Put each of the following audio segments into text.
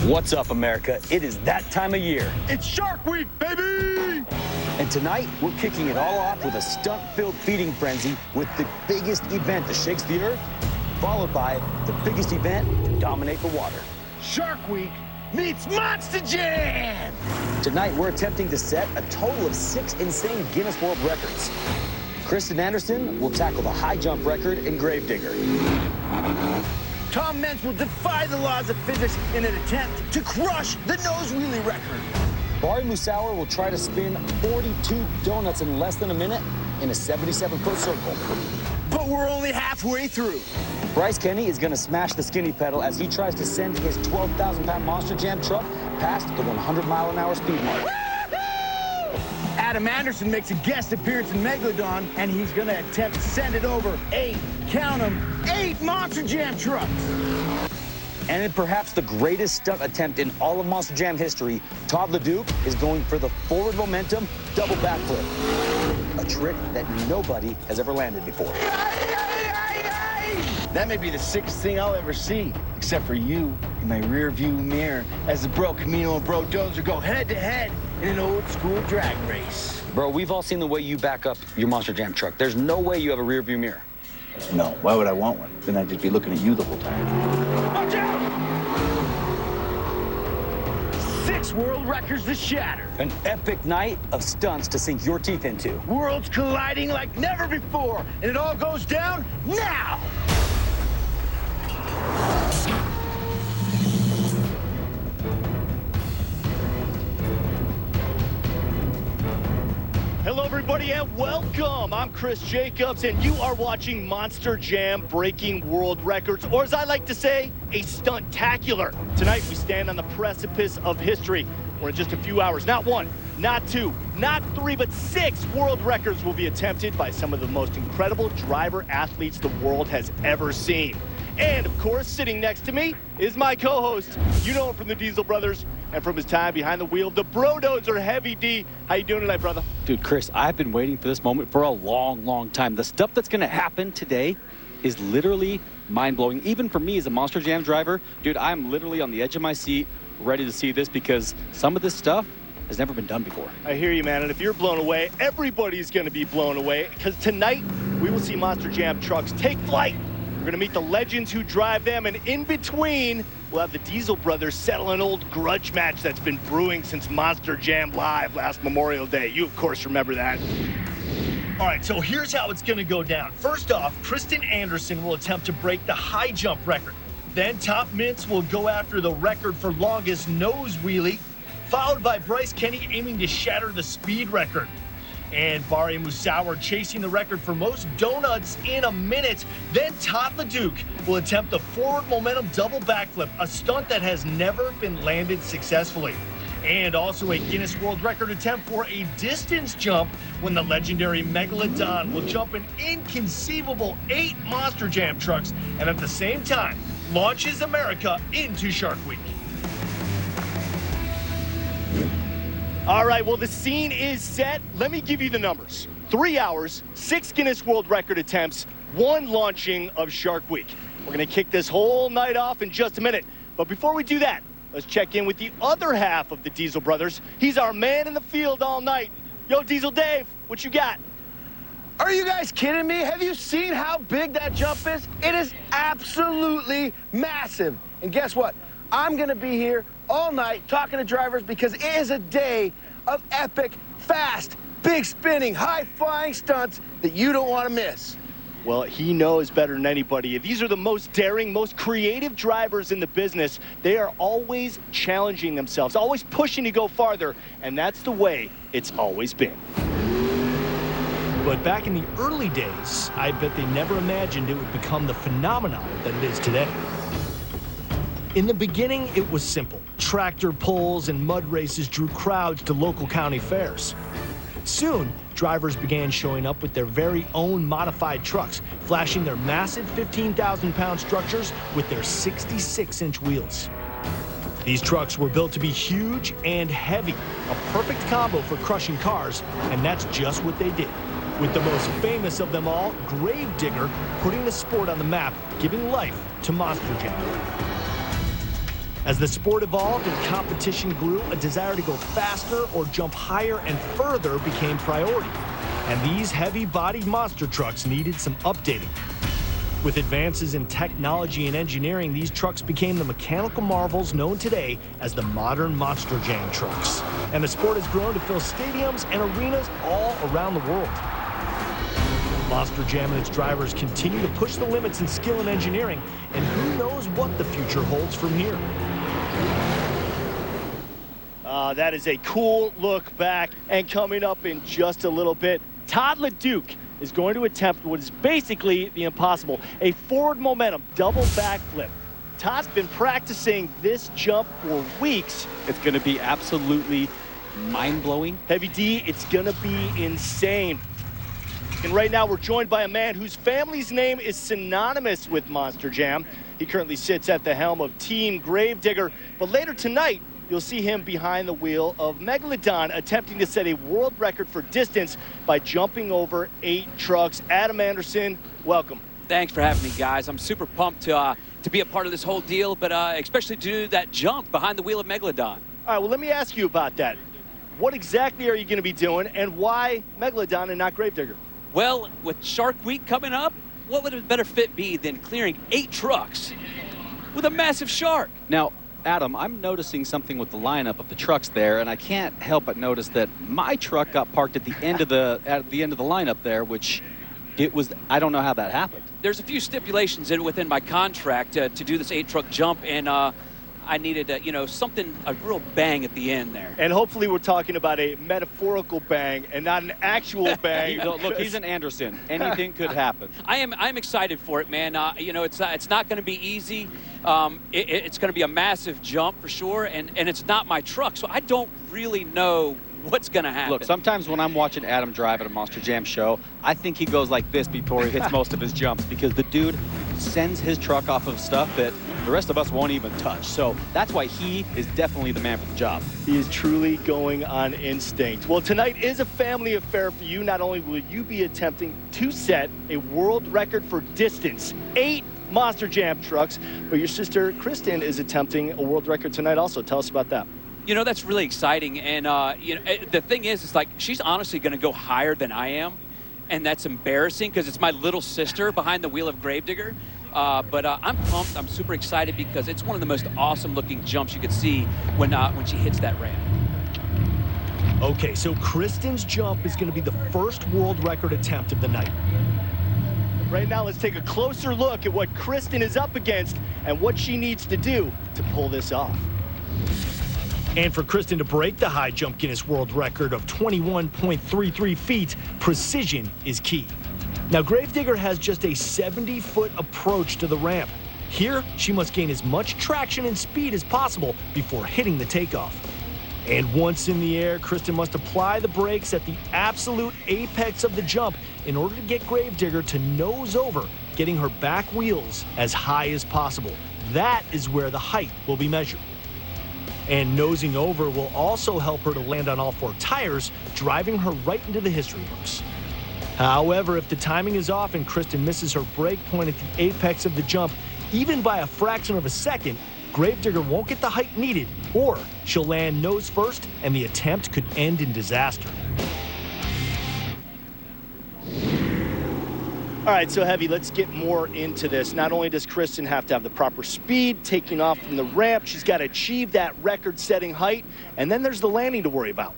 What's up, America? It is that time of year. It's Shark Week, baby! And tonight, we're kicking it all off with a stunt-filled feeding frenzy with the biggest event that shakes the earth, followed by the biggest event to dominate the water. Shark Week meets Monster Jam! Tonight, we're attempting to set a total of 6 insane Guinness World Records. Kristen Anderson will tackle the high jump record in Gravedigger. Tom Mentz will defy the laws of physics in an attempt to crush the nose wheelie record. Bari Musauer will try to spin 42 donuts in less than a minute in a 77-foot circle. But we're only halfway through. Bryce Kenny is going to smash the skinny pedal as he tries to send his 12,000-pound Monster Jam truck past the 100-mile-an-hour speed mark. Adam Anderson makes a guest appearance in Megalodon, and he's going to attempt to send it over 8, count them, 8 Monster Jam trucks. And in perhaps the greatest stunt attempt in all of Monster Jam history, Todd LeDuc is going for the forward momentum double backflip, a trick that nobody has ever landed before. That may be the sickest thing I'll ever see, except for you in my rear view mirror as the Bro Camino and Bro Dozer go head-to-head in an old-school drag race. Bro, we've all seen the way you back up your Monster Jam truck. There's no way you have a rear view mirror. No, why would I want one? Then I'd just be looking at you the whole time. Watch out! 6 world records to shatter. An epic night of stunts to sink your teeth into. Worlds colliding like never before, and it all goes down now! Hello, everybody, and welcome. I'm Chris Jacobs, and you are watching Monster Jam breaking world records, or as I like to say, a stunt-tacular. Tonight, we stand on the precipice of history, where in just a few hours, not 1, not 2, not 3, but 6 world records will be attempted by some of the most incredible driver athletes the world has ever seen. And, of course, sitting next to me is my co-host. You know him from the Diesel Brothers and from his time behind the wheel, the Bro Dozer, Heavy D. How you doing tonight, brother? Dude, Chris, I've been waiting for this moment for a long, long time. The stuff that's going to happen today is literally mind-blowing. Even for me as a Monster Jam driver, dude, I'm literally on the edge of my seat ready to see this because some of this stuff has never been done before. I hear you, man, and if you're blown away, everybody's going to be blown away because tonight we will see Monster Jam trucks take flight. We're going to meet the legends who drive them, and in between, we'll have the Diesel Brothers settle an old grudge match that's been brewing since Monster Jam Live last Memorial Day. You, of course, remember that. All right, so here's how it's going to go down. First off, Kristen Anderson will attempt to break the high jump record. Then Top Mintz will go after the record for longest nose wheelie, followed by Bryce Kenny aiming to shatter the speed record. And Bari Musauer chasing the record for most donuts in a minute. Then Todd LeDuc will attempt the forward momentum double backflip, a stunt that has never been landed successfully. And also a Guinness World Record attempt for a distance jump when the legendary Megalodon will jump an inconceivable 8 Monster Jam trucks and at the same time launches America into Shark Week. All right, well, the scene is set. Let me give you the numbers. 3 hours, 6 Guinness World Record attempts, 1 launching of Shark Week. We're going to kick this whole night off in just a minute. But before we do that, let's check in with the other half of the Diesel Brothers. He's our man in the field all night. Yo, Diesel Dave, what you got? Are you guys kidding me? Have you seen how big that jump is? It is absolutely massive. And guess what? I'm going to be here all night talking to drivers because it is a day of epic, fast, big spinning, high-flying stunts that you don't want to miss. Well, he knows better than anybody. These are the most daring, most creative drivers in the business. They are always challenging themselves, always pushing to go farther, and that's the way it's always been. But back in the early days, I bet they never imagined it would become the phenomenon that it is today. In the beginning, it was simple. Tractor pulls and mud races drew crowds to local county fairs. Soon, drivers began showing up with their very own modified trucks, flashing their massive 15,000-pound structures with their 66-inch wheels. These trucks were built to be huge and heavy, a perfect combo for crushing cars, and that's just what they did. With the most famous of them all, Gravedigger, putting the sport on the map, giving life to Monster Jam. As the sport evolved and competition grew, a desire to go faster or jump higher and further became priority. And these heavy-bodied monster trucks needed some updating. With advances in technology and engineering, these trucks became the mechanical marvels known today as the modern Monster Jam trucks. And the sport has grown to fill stadiums and arenas all around the world. Monster Jam and its drivers continue to push the limits in skill and engineering, and who knows what the future holds from here. That is a cool look back. And coming up in just a little bit, Todd LeDuc is going to attempt what is basically the impossible, a forward momentum double backflip. Todd's been practicing this jump for weeks. It's going to be absolutely mind-blowing. Heavy D, it's going to be insane. And right now we're joined by a man whose family's name is synonymous with Monster Jam. He currently sits at the helm of Team Gravedigger, but later tonight, you'll see him behind the wheel of Megalodon, attempting to set a world record for distance by jumping over 8 trucks. Adam Anderson, welcome. Thanks for having me, guys. I'm super pumped to be a part of this whole deal, but especially to do that jump behind the wheel of Megalodon. All right, well, let me ask you about that. What exactly are you going to be doing, and why Megalodon and not Gravedigger? Well, with Shark Week coming up, what would a better fit be than clearing 8 trucks with a massive shark? Now, Adam, I'm noticing something with the lineup of the trucks there, and I can't help but notice that my truck got parked at the end of the lineup there, which I don't know how that happened. There's a few stipulations within my contract to do this 8-truck jump, and I needed a real bang at the end there. And hopefully we're talking about a metaphorical bang and not an actual bang. Look, he's an Anderson. Anything could happen. I'm excited for it, man. It's not going to be easy. It's going to be a massive jump for sure, and it's not my truck, so I don't really know what's going to happen. Look, sometimes when I'm watching Adam drive at a Monster Jam show, I think he goes like this before he hits most of his jumps, because the dude sends his truck off of stuff that the rest of us won't even touch. So that's why he is definitely the man for the job. He is truly going on instinct. Well, tonight is a family affair for you. Not only will you be attempting to set a world record for distance, 8 Monster Jam trucks, but your sister Kristen is attempting a world record tonight also. Tell us about that. You know, that's really exciting, and the thing is like she's honestly going to go higher than I am, and that's embarrassing because it's my little sister behind the wheel of Gravedigger. But I'm pumped. I'm super excited because it's one of the most awesome-looking jumps you could see when she hits that ramp. Okay, so Kristen's jump is going to be the first world record attempt of the night. Right now, let's take a closer look at what Kristen is up against and what she needs to do to pull this off. And for Kristen to break the high jump Guinness World Record of 21.33 feet, precision is key. Now, Gravedigger has just a 70-foot approach to the ramp. Here, she must gain as much traction and speed as possible before hitting the takeoff. And once in the air, Kristen must apply the brakes at the absolute apex of the jump in order to get Gravedigger to nose over, getting her back wheels as high as possible. That is where the height will be measured. And nosing over will also help her to land on all 4 tires, driving her right into the history books. However, if the timing is off and Kristen misses her brake point at the apex of the jump, even by a fraction of a second, Gravedigger won't get the height needed, or she'll land nose first and the attempt could end in disaster. All right, so Heavy, let's get more into this. Not only does Kristen have to have the proper speed, taking off from the ramp, she's got to achieve that record-setting height, and then there's the landing to worry about.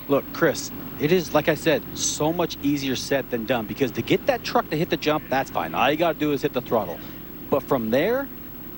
Look, Chris, it is, like I said, so much easier said than done, because to get that truck to hit the jump, that's fine. All you got to do is hit the throttle. But from there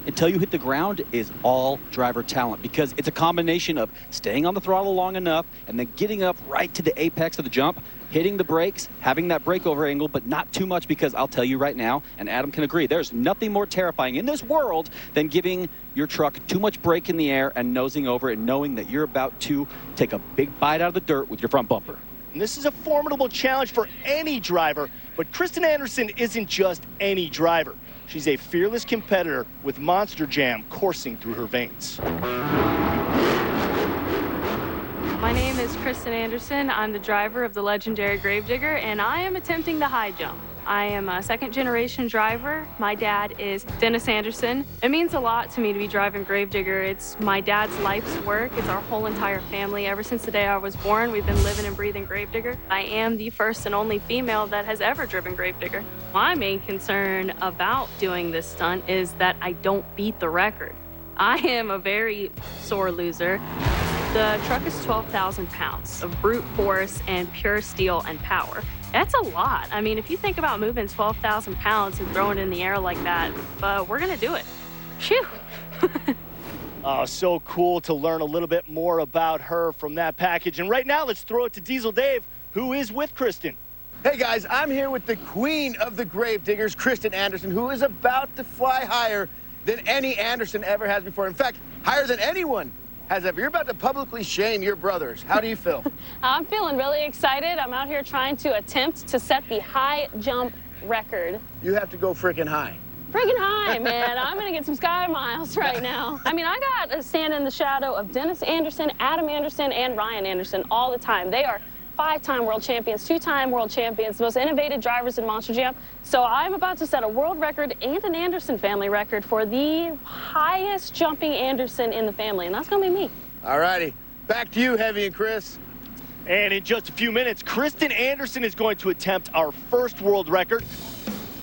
until you hit the ground is all driver talent, because it's a combination of staying on the throttle long enough and then getting up right to the apex of the jump, hitting the brakes, having that breakover angle, but not too much, because I'll tell you right now, and Adam can agree, there's nothing more terrifying in this world than giving your truck too much brake in the air and nosing over and knowing that you're about to take a big bite out of the dirt with your front bumper. And this is a formidable challenge for any driver, but Kristen Anderson isn't just any driver. She's a fearless competitor with Monster Jam coursing through her veins. My name is Kristen Anderson. I'm the driver of the legendary Gravedigger, and I am attempting the high jump. I am a second-generation driver. My dad is Dennis Anderson. It means a lot to me to be driving Gravedigger. It's my dad's life's work. It's our whole entire family. Ever since the day I was born, we've been living and breathing Gravedigger. I am the first and only female that has ever driven Gravedigger. My main concern about doing this stunt is that I don't beat the record. I am a very sore loser. The truck is 12,000 pounds of brute force and pure steel and power. That's a lot. I mean, if you think about moving 12,000 pounds and throwing it in the air like that, we're gonna do it. Phew. Oh, so cool to learn a little bit more about her from that package. And right now, let's throw it to Diesel Dave, who is with Kristen. Hey guys, I'm here with the queen of the Gravediggers, Kristen Anderson, who is about to fly higher than any Anderson ever has before. In fact, higher than anyone has ever. You're about to publicly shame your brothers. How do you feel? I'm feeling really excited. I'm out here trying to attempt to set the high jump record. You have to go freaking high. Freaking high, man. I'm gonna get some sky miles right now. I mean, I got to stand in the shadow of Dennis Anderson, Adam Anderson, and Ryan Anderson all the time. They are 5-time world champions, 2-time world champions, most innovative drivers in Monster Jam. So I'm about to set a world record and an Anderson family record for the highest jumping Anderson in the family, and that's gonna be me. All righty, back to you, Heavy and Chris. And in just a few minutes, Kristen Anderson is going to attempt our first world record.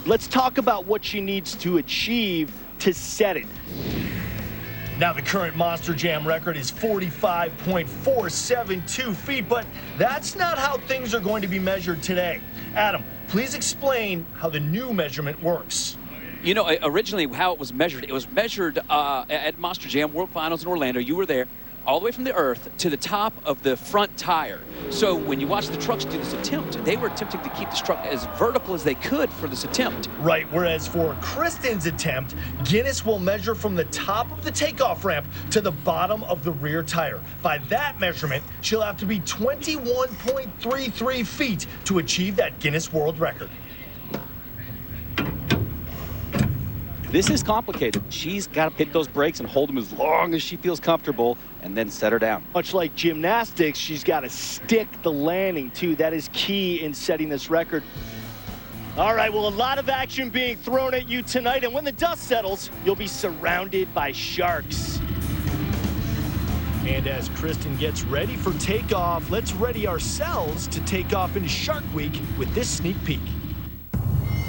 Let's talk about what she needs to achieve to set it. Now, the current Monster Jam record is 45.472 feet, but that's not how things are going to be measured today. Adam, please explain how the new measurement works. You know, originally how it was measured at Monster Jam World Finals in Orlando. You were there, all the way from the earth to the top of the front tire. So when you watch the trucks do this attempt, they were attempting to keep this truck as vertical as they could for this attempt. Right, whereas for Kristen's attempt, Guinness will measure from the top of the takeoff ramp to the bottom of the rear tire. By that measurement, she'll have to be 21.33 feet to achieve that Guinness World Record. This is complicated. She's got to hit those brakes and hold them as long as she feels comfortable and then set her down. Much like gymnastics, she's got to stick the landing, too. That is key in setting this record. All right, well, a lot of action being thrown at you tonight, and when the dust settles, you'll be surrounded by sharks. And as Kristen gets ready for takeoff, let's ready ourselves to take off into Shark Week with this sneak peek.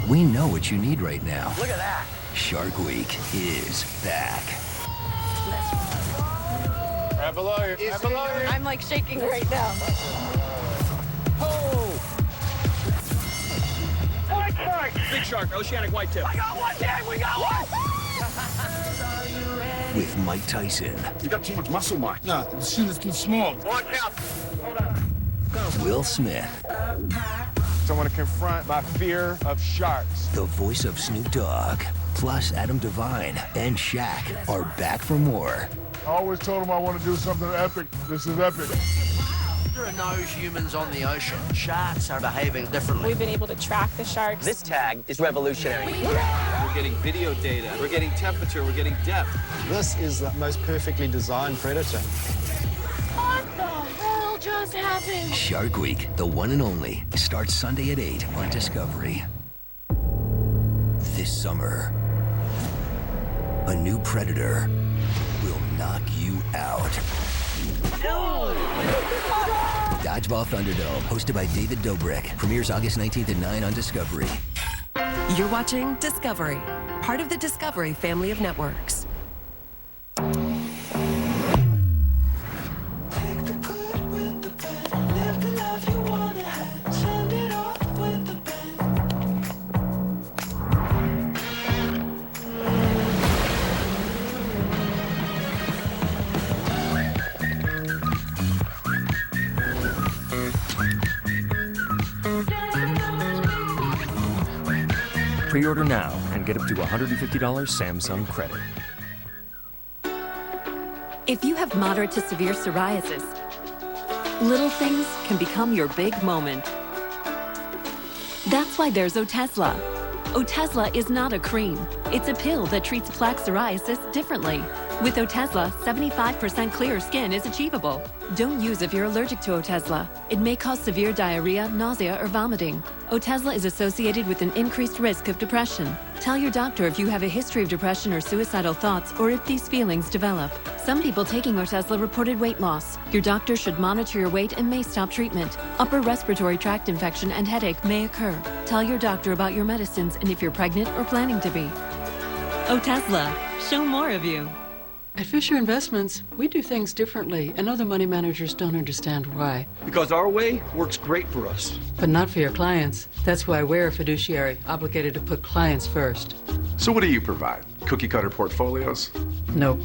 We know what you need right now. Look at that. Shark Week is back. Right below you. Right below you. I'm like shaking right now. White shark. Big shark, oceanic whitetail. I got one, Dad. We got one. With Mike Tyson. You got too much muscle, Mike. No, the suit is too small. Watch out. Will Smith. I want to confront my fear of sharks. The voice of Snoop Dogg. Plus Adam Devine and Shaq are back for more. I always told him I want to do something epic. This is epic. There are no humans on the ocean. Sharks are behaving differently. We've been able to track the sharks. This tag is revolutionary. We're getting video data, we're getting temperature, we're getting depth. This is the most perfectly designed predator. What the hell just happened? Shark Week, the one and only, starts Sunday at 8 on Discovery. This summer, a new predator will knock you out. No! Dodgeball Thunderdome, hosted by David Dobrik, premieres August 19th at 9 on Discovery. You're watching Discovery, part of the Discovery family of networks. Pre-order now and get up to $150 Samsung credit. If you have moderate to severe psoriasis, little things can become your big moment. That's why there's Otezla, Otezla is not a cream. It's a pill that treats plaque psoriasis differently. With Otezla, 75% clear skin is achievable. Don't use if you're allergic to Otezla. It may cause severe diarrhea, nausea, or vomiting. Otezla is associated with an increased risk of depression. Tell your doctor if you have a history of depression or suicidal thoughts, or if these feelings develop. Some people taking Otezla reported weight loss. Your doctor should monitor your weight and may stop treatment. Upper respiratory tract infection and headache may occur. Tell your doctor about your medicines and if you're pregnant or planning to be. Otezla, show more of you. At Fisher Investments, we do things differently, and other money managers don't understand why. Because our way works great for us. But not for your clients. That's why we're a fiduciary, obligated to put clients first. So what do you provide? Cookie cutter portfolios? Nope.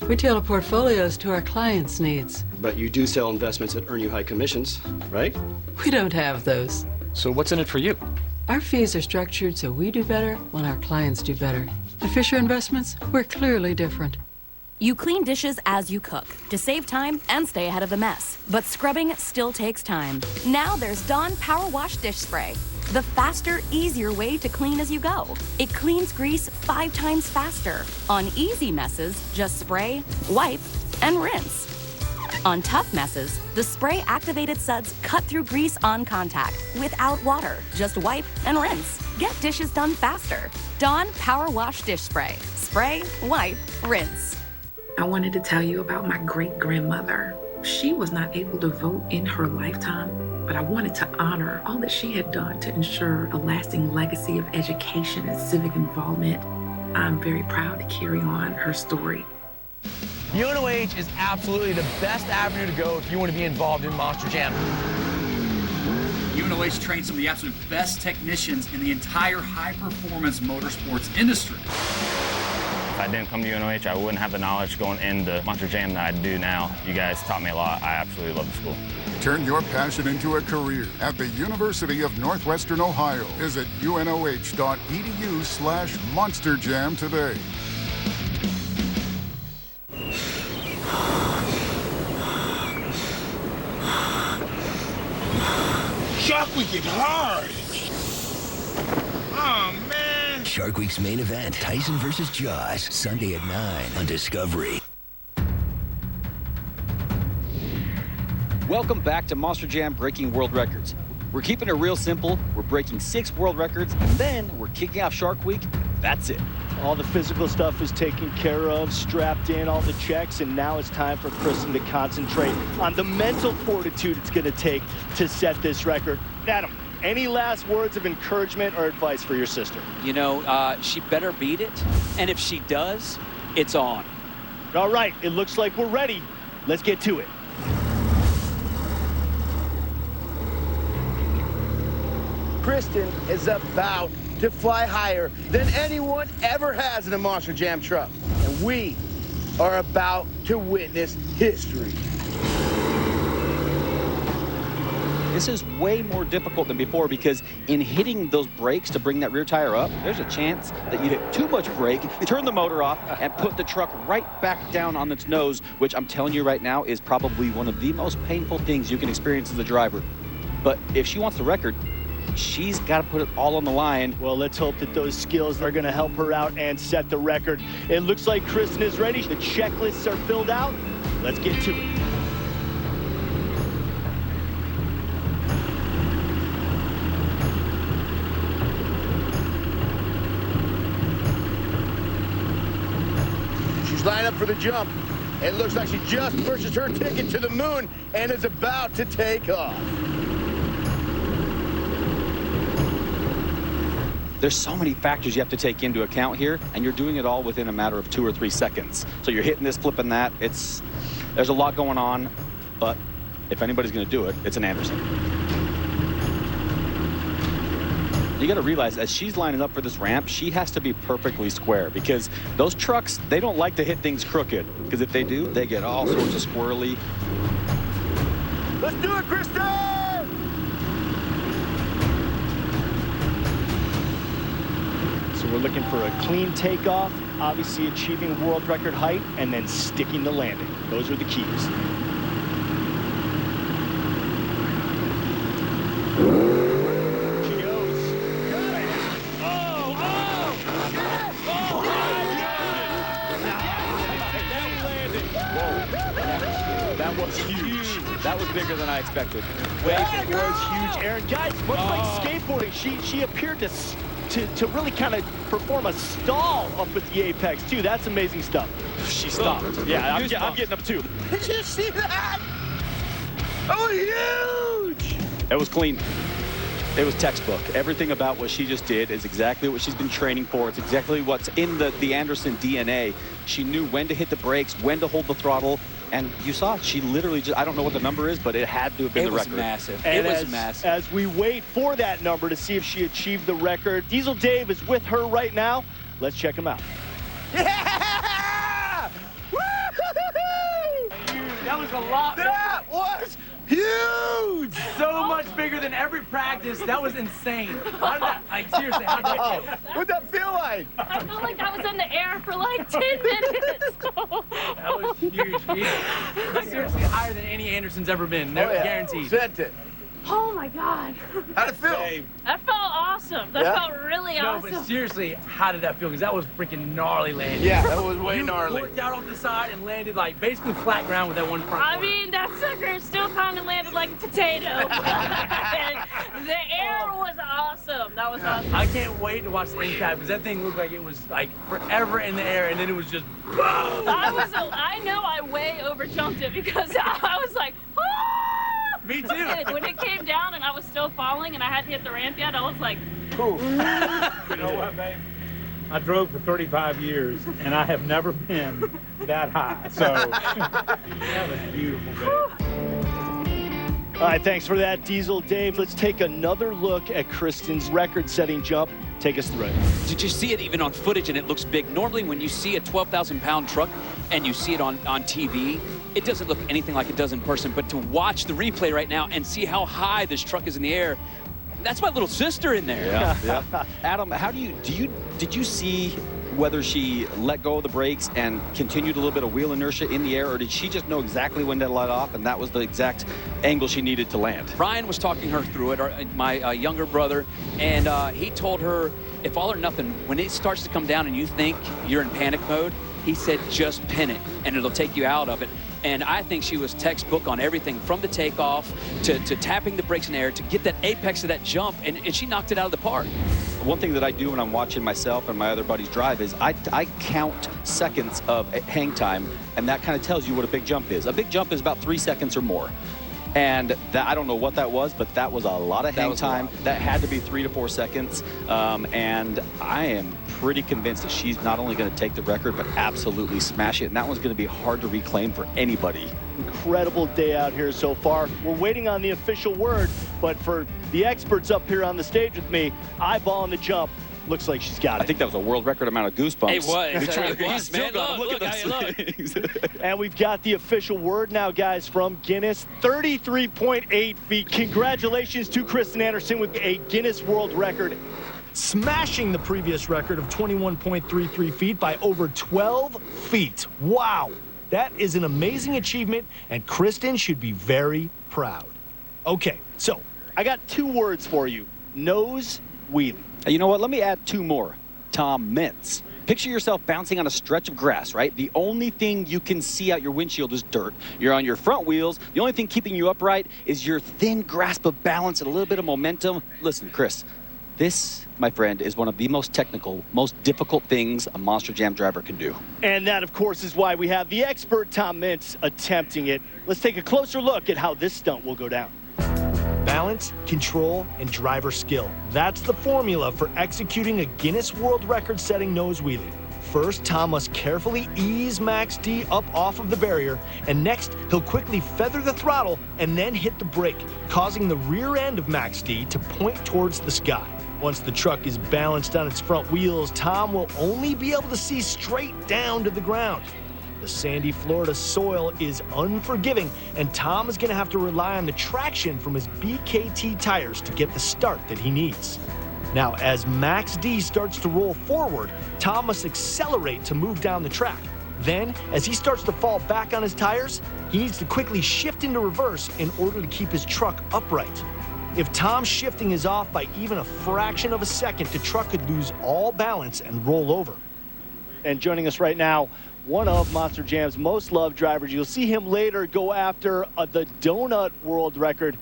We tailor portfolios to our clients' needs. But you do sell investments that earn you high commissions, right? We don't have those. So what's in it for you? Our fees are structured so we do better when our clients do better. At Fisher Investments, we're clearly different. You clean dishes as you cook to save time and stay ahead of the mess. But scrubbing still takes time. Now there's Dawn Power Wash Dish Spray, the faster, easier way to clean as you go. It cleans grease 5 times faster. On easy messes, just spray, wipe, and rinse. On tough messes, the spray-activated suds cut through grease on contact without water. Just wipe and rinse. Get dishes done faster. Dawn Power Wash Dish Spray. Spray, wipe, rinse. I wanted to tell you about my great-grandmother. She was not able to vote in her lifetime, but I wanted to honor all that she had done to ensure a lasting legacy of education and civic involvement. I'm very proud to carry on her story. UNOH is absolutely the best avenue to go if you want to be involved in Monster Jam. UNOH trains some of the absolute best technicians in the entire high-performance motorsports industry. If I didn't come to UNOH, I wouldn't have the knowledge going into Monster Jam that I do now. You guys taught me a lot. I absolutely love the school. Turn your passion into a career at the University of Northwestern Ohio. Visit unoh.edu/monsterjam today. Shark Week is hard. Oh, man. Shark Week's main event, Tyson versus Jaws, Sunday at 9 on Discovery. Welcome back to Monster Jam Breaking World Records. We're keeping it real simple. We're breaking 6 world records, and then we're kicking off Shark Week. That's it. All the physical stuff is taken care of, strapped in, all the checks, and now it's time for Kristen to concentrate on the mental fortitude it's going to take to set this record. Adam, any last words of encouragement or advice for your sister? You know, she better beat it, and if she does, it's on. All right, it looks like we're ready. Let's get to it. Kristen is about to fly higher than anyone ever has in a Monster Jam truck. And we are about to witness history. This is way more difficult than before because in hitting those brakes to bring that rear tire up, there's a chance that you hit too much brake, turn the motor off, and put the truck right back down on its nose, which I'm telling you right now is probably one of the most painful things you can experience as a driver. But if she wants the record, she's got to put it all on the line. Well, let's hope that those skills are going to help her out and set the record. It looks like Kristen is ready. The checklists are filled out. Let's get to it. She's lined up for the jump. It looks like she just purchased her ticket to the moon and is about to take off. There's so many factors you have to take into account here, and you're doing it all within a matter of 2 or 3 seconds. So you're hitting this, flipping that. There's a lot going on, but if anybody's going to do it, it's an Anderson. You got to realize, as she's lining up for this ramp, she has to be perfectly square because those trucks, they don't like to hit things crooked, because if they do, they get all sorts of squirrely. Let's do it, Kristen! So we're looking for a clean takeoff, obviously achieving world record height, and then sticking the landing. Those are the keys. She goes. Good. Oh! was huge. That was bigger than I expected. That was huge, Aaron. Guys, much like skateboarding, she appeared to really kind of perform a stall up at the apex, too. That's amazing stuff. She stopped. Yeah, I'm getting up, too. Did you see that? Oh, huge! It was clean. It was textbook. Everything about what she just did is exactly what she's been training for. It's exactly what's in the Anderson DNA. She knew when to hit the brakes, when to hold the throttle, and you saw it. She literally just, I don't know what the number is, but it had to have been the record. It was massive. And it was massive. As we wait for that number to see if she achieved the record, Diesel Dave is with her right now. Let's check him out. Yeah! That was a lot. That was huge! So much bigger than every practice. That was insane. How did that, like, seriously, how did that feel? What'd that feel like? I felt like I was in the air for like 10 minutes. That was huge. That's seriously higher than any Anderson's ever been. Never guaranteed. Sent it. Oh my God. How'd it feel? That felt awesome. That felt really awesome. No, but seriously, how did that feel? Because that was freaking gnarly landing. Yeah, that was way gnarly. You looked out off the side and landed like basically flat ground with that one front. I mean, that sucker still kind of landed like a potato. The air was awesome. That was awesome. I can't wait to watch the impact because that thing looked like it was like forever in the air and then it was just boom. I know I way overjumped it because I was like, ah! Me too. When it came down and I was still falling and I hadn't hit the ramp yet, I was like, cool. You know what, babe? I drove for 35 years, and I have never been that high. So that was beautiful, babe. All right, thanks for that, Diesel Dave. Let's take another look at Kristen's record-setting jump. Take us through it. Did you see it even on footage and it looks big? Normally when you see a 12,000-pound truck and you see it on TV, it doesn't look anything like it does in person. But to watch the replay right now and see how high this truck is in the air, that's my little sister in there. Yeah. Adam, how did you see whether she let go of the brakes and continued a little bit of wheel inertia in the air, or did she just know exactly when to let off and that was the exact angle she needed to land? Brian was talking her through it, my younger brother, and he told her, if all or nothing, when it starts to come down and you think you're in panic mode, he said, just pin it and it'll take you out of it. And I think she was textbook on everything from the takeoff to tapping the brakes in the air to get that apex of that jump, and she knocked it out of the park. One thing that I do when I'm watching myself and my other buddies drive is I count seconds of hang time, and that kind of tells you what a big jump is. A big jump is about 3 seconds or more. And that, I don't know what that was, but that was a lot of hang time. That had to be 3 to 4 seconds. And I am pretty convinced that she's not only going to take the record, but absolutely smash it. And that one's going to be hard to reclaim for anybody. Incredible day out here so far. We're waiting on the official word, but for the experts up here on the stage with me, eyeballing the jump. Looks like she's got it. I think that was a world record amount of goosebumps. It was, man. Look at those things. And we've got the official word now, guys, from Guinness. 33.8 feet. Congratulations to Kristen Anderson with a Guinness World Record, smashing the previous record of 21.33 feet by over 12 feet. Wow. That is an amazing achievement, and Kristen should be very proud. Okay, so I got 2 words for you. Nose wheelie. You know what? Let me add 2 more. Tom Mintz. Picture yourself bouncing on a stretch of grass, right? The only thing you can see out your windshield is dirt. You're on your front wheels. The only thing keeping you upright is your thin grasp of balance and a little bit of momentum. Listen, Chris, this, my friend, is one of the most technical, most difficult things a Monster Jam driver can do. And that, of course, is why we have the expert Tom Mintz attempting it. Let's take a closer look at how this stunt will go down. Balance, control, and driver skill. That's the formula for executing a Guinness World Record-setting nose wheelie. First, Tom must carefully ease Max D up off of the barrier, and next, he'll quickly feather the throttle and then hit the brake, causing the rear end of Max D to point towards the sky. Once the truck is balanced on its front wheels, Tom will only be able to see straight down to the ground. The sandy Florida soil is unforgiving, and Tom is going to have to rely on the traction from his BKT tires to get the start that he needs. Now, as Max D starts to roll forward, Tom must accelerate to move down the track. Then, as he starts to fall back on his tires, he needs to quickly shift into reverse in order to keep his truck upright. If Tom's shifting is off by even a fraction of a second, the truck could lose all balance and roll over. And joining us right now, one of Monster Jam's most loved drivers. You'll see him later go after the donut world record.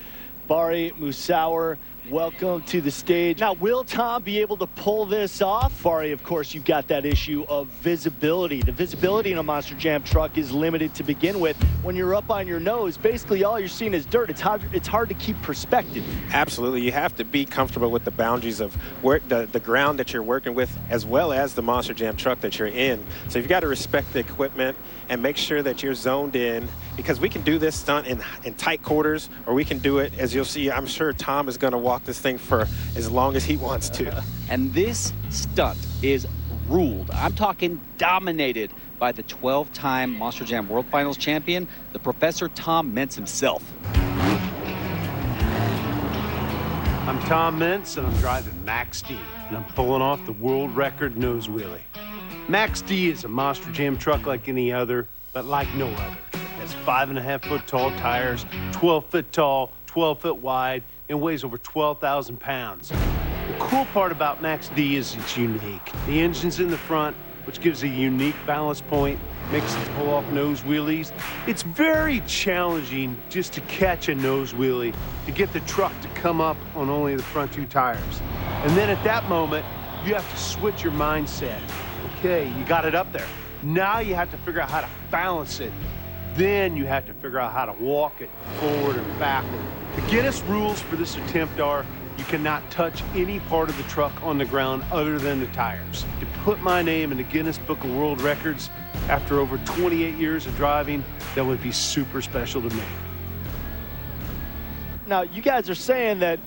Bari Musauer, welcome to the stage. Now, will Tom be able to pull this off? Bari, of course, you've got that issue of visibility. The visibility in a Monster Jam truck is limited to begin with. When you're up on your nose, basically all you're seeing is dirt. It's hard to keep perspective. Absolutely. You have to be comfortable with the boundaries of where the ground that you're working with, as well as the Monster Jam truck that you're in. So you've got to respect the equipment and make sure that you're zoned in, because we can do this stunt in tight quarters, or we can do it, as you'll see, I'm sure Tom is going to walk this thing for as long as he wants to. And this stunt is ruled. I'm talking dominated by the 12-time Monster Jam World Finals champion, the Professor Tom Mintz himself. I'm Tom Mintz, and I'm driving Max D, and I'm pulling off the world record nose wheelie. Max D is a Monster Jam truck like any other, but like no other. It has 5.5-foot tall tires, 12 foot tall, 12 foot wide, and weighs over 12,000 pounds. The cool part about Max D is it's unique. The engine's in the front, which gives a unique balance point, makes it pull off nose wheelies. It's very challenging just to catch a nose wheelie, to get the truck to come up on only the front two tires. And then at that moment, you have to switch your mindset. Okay, you got it up there. Now you have to figure out how to balance it. Then you have to figure out how to walk it forward and backward. The Guinness rules for this attempt are you cannot touch any part of the truck on the ground other than the tires. To put my name in the Guinness Book of World Records after over 28 years of driving, that would be super special to me. Now, you guys are saying that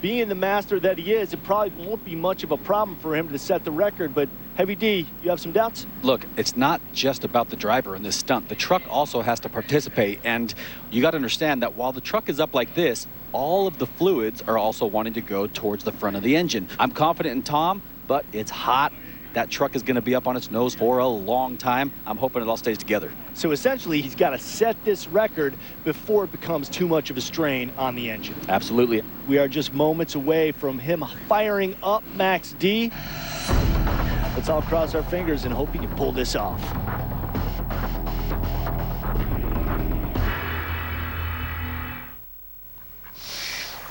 being the master that he is, it probably won't be much of a problem for him to set the record, but Heavy D, you have some doubts? Look, it's not just about the driver in this stunt. The truck also has to participate, and you got to understand that while the truck is up like this, all of the fluids are also wanting to go towards the front of the engine. I'm confident in Tom, but it's hot. That truck is going to be up on its nose for a long time. I'm hoping it all stays together. So essentially, he's got to set this record before it becomes too much of a strain on the engine. Absolutely. We are just moments away from him firing up Max D. Let's all cross our fingers and hope he can pull this off.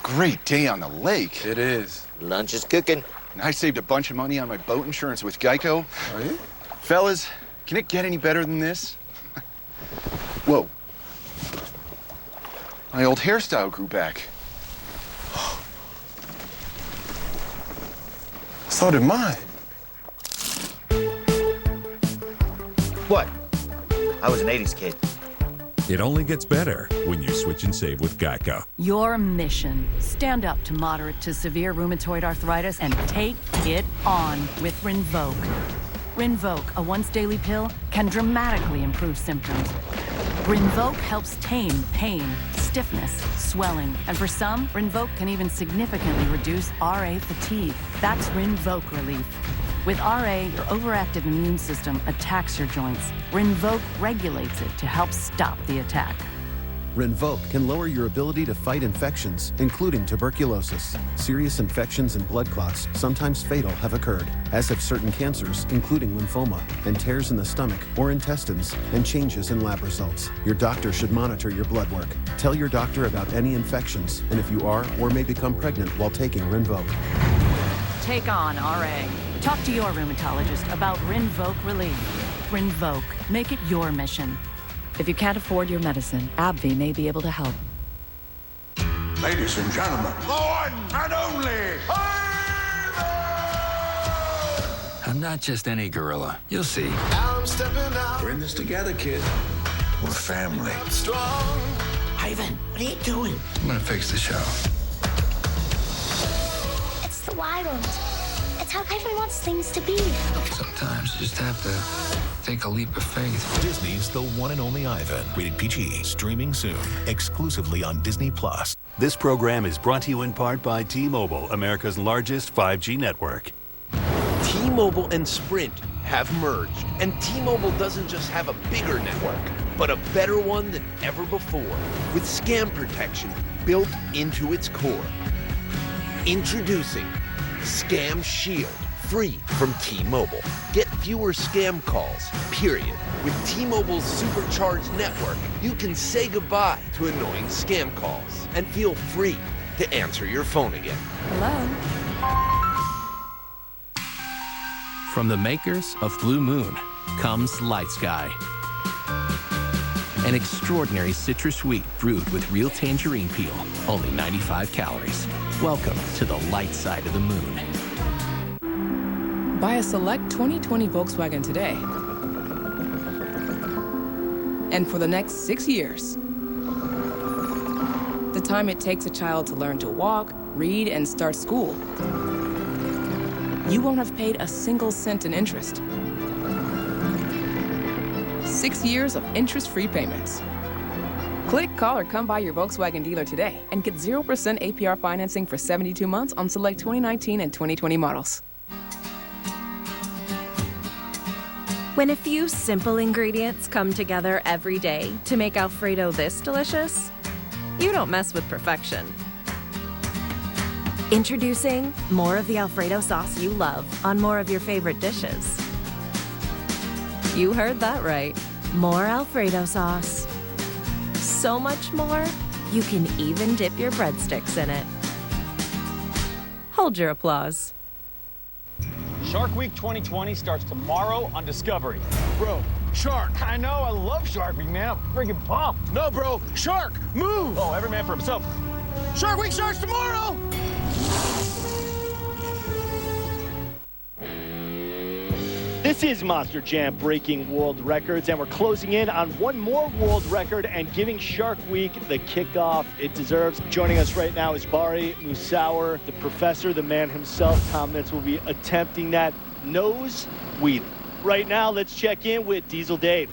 Great day on the lake. It is. Lunch is cooking. And I saved a bunch of money on my boat insurance with Geico. Are you? Fellas, can it get any better than this? Whoa. My old hairstyle grew back. So did mine. What? I was an 80s kid. It only gets better when you switch and save with Geico. Your mission: stand up to moderate to severe rheumatoid arthritis and take it on with Rinvoq. Rinvoq, a once-daily pill, can dramatically improve symptoms. Rinvoq helps tame pain, stiffness, swelling, and for some, Rinvoq can even significantly reduce RA fatigue. That's Rinvoq relief. With RA, your overactive immune system attacks your joints. Rinvoq regulates it to help stop the attack. Rinvoq can lower your ability to fight infections, including tuberculosis. Serious infections and blood clots, sometimes fatal, have occurred, as have certain cancers, including lymphoma, and tears in the stomach or intestines, and changes in lab results. Your doctor should monitor your blood work. Tell your doctor about any infections, and if you are or may become pregnant while taking Rinvoq. Take on RA. Talk to your rheumatologist about Rinvoq relief. Rinvoq. Make it your mission. If you can't afford your medicine, AbbVie may be able to help. Ladies and gentlemen, the one and only I'm not just any gorilla. You'll see. I'm stepping out. We're in this together, kid. We're family. Strong. Ivan, what are you doing? I'm gonna fix the show. It's the wild. It's how Ivan wants things to be. Sometimes you just have to take a leap of faith. Disney's The One and Only Ivan. Rated PG. Streaming soon. Exclusively on Disney+. This program is brought to you in part by T-Mobile, America's largest 5G network. T-Mobile and Sprint have merged. And T-Mobile doesn't just have a bigger network, but a better one than ever before. With scam protection built into its core. Introducing Scam Shield free from T-Mobile. Get fewer scam calls, period. With T-Mobile's supercharged network, you can say goodbye to annoying scam calls and feel free to answer your phone again. Hello? From the makers of Blue Moon comes Light Sky. An extraordinary citrus sweet brewed with real tangerine peel, only 95 calories. Welcome to the light side of the moon. Buy a select 2020 Volkswagen today. And for the next 6 years, the time it takes a child to learn to walk, read, and start school, you won't have paid a single cent in interest. 6 years of interest-free payments. Click, call, or come by your Volkswagen dealer today and get 0% APR financing for 72 months on select 2019 and 2020 models. When a few simple ingredients come together every day to make Alfredo this delicious, you don't mess with perfection. Introducing more of the Alfredo sauce you love on more of your favorite dishes. You heard that right. More Alfredo sauce. So much more, you can even dip your breadsticks in it. Hold your applause. Shark Week 2020 starts tomorrow on Discovery. Bro, shark. I know, I love Shark Week, man. I'm freaking pumped. No, bro, shark, move. Oh, every man for himself. Shark Week starts tomorrow. This is Monster Jam breaking world records, and we're closing in on one more world record and giving Shark Week the kickoff it deserves. Joining us right now is Bari Musauer, the professor, the man himself. Tom Mintz will be attempting that nose wheelie. Right now, let's check in with Diesel Dave.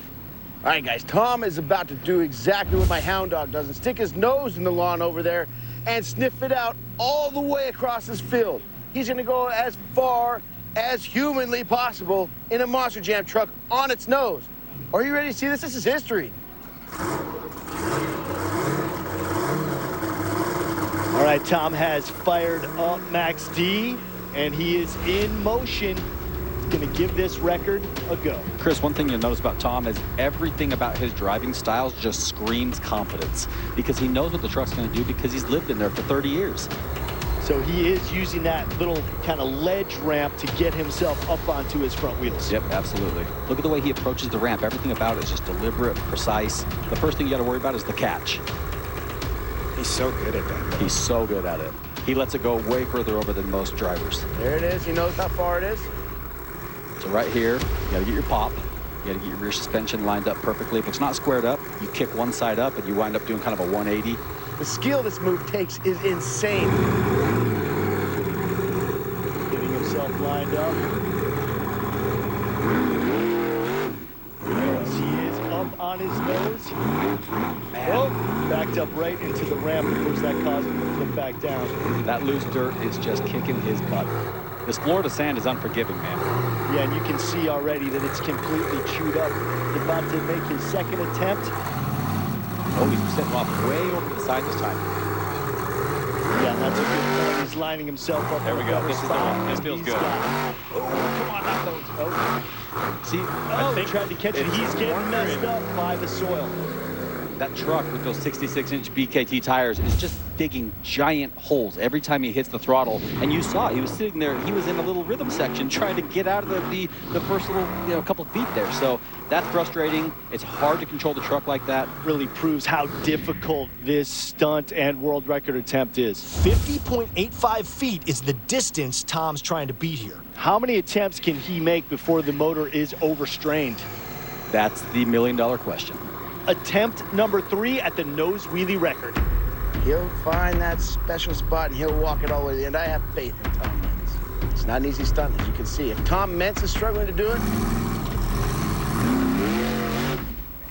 All right, guys, Tom is about to do exactly what my hound dog does and stick his nose in the lawn over there and sniff it out all the way across this field. He's gonna go as far as humanly possible in a Monster Jam truck on its nose. Are you ready to see this? This is history. All right, Tom has fired up Max D, and he is in motion. He's gonna give this record a go. Chris, one thing you'll notice about Tom is everything about his driving styles just screams confidence because he knows what the truck's gonna do because he's lived in there for 30 years. So he is using that little kind of ledge ramp to get himself up onto his front wheels. Yep, absolutely. Look at the way he approaches the ramp. Everything about it is just deliberate, precise. The first thing you got to worry about is the catch. He's so good at that. He's so good at it. He lets it go way further over than most drivers. There it is. He knows how far it is. So right here, you got to get your pop. You got to get your rear suspension lined up perfectly. If it's not squared up, you kick one side up and you wind up doing kind of a 180. The skill this move takes is insane. Getting himself lined up. As he is up on his nose. Oh, backed up right into the ramp. Of course, that caused him to flip back down. That loose dirt is just kicking his butt. This Florida sand is unforgiving, man. Yeah, and you can see already that it's completely chewed up. He's about to make his second attempt. Oh, he's setting off way over the side this time. Yeah, that's a good point. He's lining himself up. There we go. This is the one. This feels good. Oh, come on, not those. Oh. See, I think tried to catch it. He's getting messed up by the soil. That truck with those 66-inch BKT tires is just digging giant holes every time he hits the throttle. And you saw he was sitting there. He was in a little rhythm section trying to get out of the first little couple feet there. So that's frustrating. It's hard to control the truck like that. Really proves how difficult this stunt and world record attempt is. 50.85 feet is the distance Tom's trying to beat here. How many attempts can he make before the motor is overstrained? That's the million-dollar question. Attempt number 3 at the nose wheelie record. He'll find that special spot and he'll walk it all the way to the end. I have faith in Tom Mintz. It's not an easy stunt, as you can see. If Tom Mintz is struggling to do it.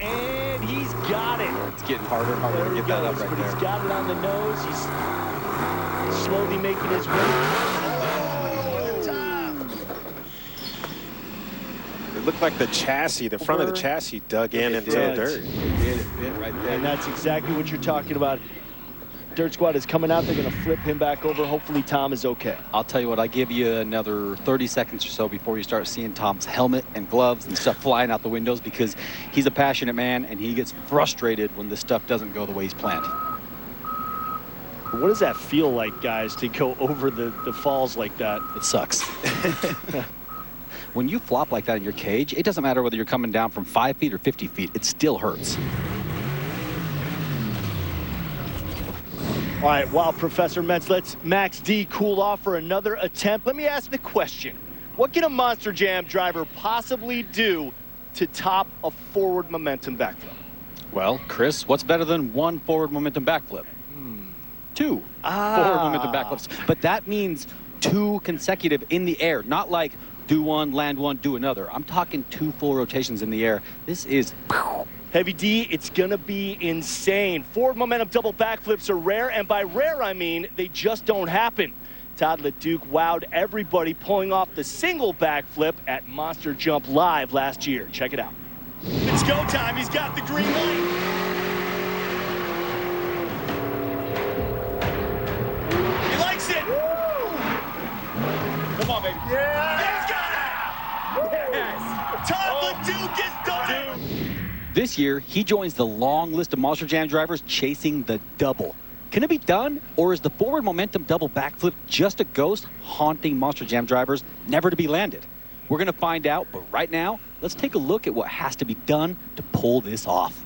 And he's got it. It's getting harder and harder to get that up right but there. He's got it on the nose. He's slowly making his way. It looked like the chassis, the front of the chassis dug in into the dirt. It bit right there. And that's exactly what you're talking about. Dirt Squad is coming out. They're going to flip him back over. Hopefully Tom is okay. I'll tell you what, I give you another 30 seconds or so before you start seeing Tom's helmet and gloves and stuff flying out the windows, because he's a passionate man and he gets frustrated when this stuff doesn't go the way he's planned. What does that feel like, guys, to go over the falls like that? It sucks. When you flop like that in your cage, it doesn't matter whether you're coming down from 5 feet or 50 feet, it still hurts. All right, while Professor Mentz lets Max D cool off for another attempt, let me ask the question. What can a Monster Jam driver possibly do to top a forward momentum backflip? Well, Chris, what's better than one forward momentum backflip? Two forward momentum backflips. But that means 2 consecutive in the air, not like do one, land one, do another. I'm talking 2 full rotations in the air. This is... Heavy D, it's gonna be insane. Forward momentum double backflips are rare, and by rare I mean they just don't happen. Todd LeDuc wowed everybody pulling off the single backflip at Monster Jump Live last year. Check it out. It's go time, he's got the green light. He likes it. Woo! Come on, baby. Yeah! He's got it! Yes! Todd LeDuc is done it! This year, he joins the long list of Monster Jam drivers chasing the double. Can it be done, or is the forward momentum double backflip just a ghost haunting Monster Jam drivers, never to be landed? We're gonna find out, but right now, let's take a look at what has to be done to pull this off.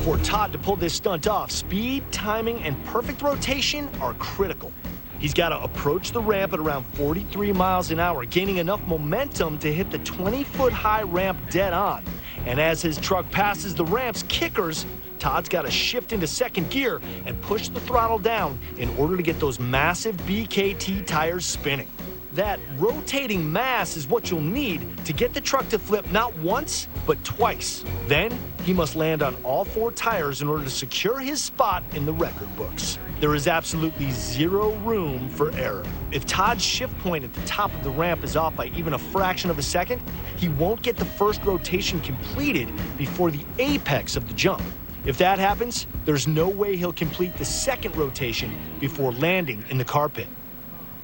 For Todd to pull this stunt off, speed, timing, and perfect rotation are critical. He's got to approach the ramp at around 43 miles an hour, gaining enough momentum to hit the 20-foot high ramp dead on. And as his truck passes the ramp's kickers, Todd's got to shift into second gear and push the throttle down in order to get those massive BKT tires spinning. That rotating mass is what you'll need to get the truck to flip not once, but twice. Then he must land on all 4 tires in order to secure his spot in the record books. There is absolutely 0 room for error. If Todd's shift point at the top of the ramp is off by even a fraction of a second, he won't get the first rotation completed before the apex of the jump. If that happens, there's no way he'll complete the second rotation before landing in the car pit.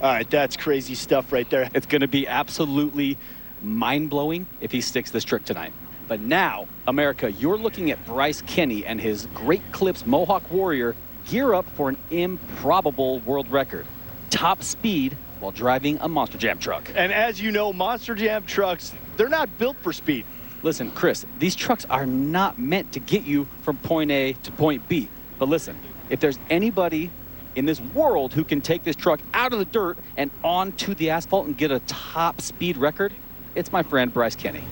All right, that's crazy stuff right there. It's going to be absolutely mind-blowing if he sticks this trick tonight. But now, America, you're looking at Bryce Kenny and his Great Clips Mohawk Warrior gear up for an improbable world record. Top speed while driving a Monster Jam truck. And as you know, Monster Jam trucks, they're not built for speed. Listen, Chris, these trucks are not meant to get you from point A to point B. But listen, if there's anybody in this world who can take this truck out of the dirt and onto the asphalt and get a top speed record, it's my friend Bryce Kenny.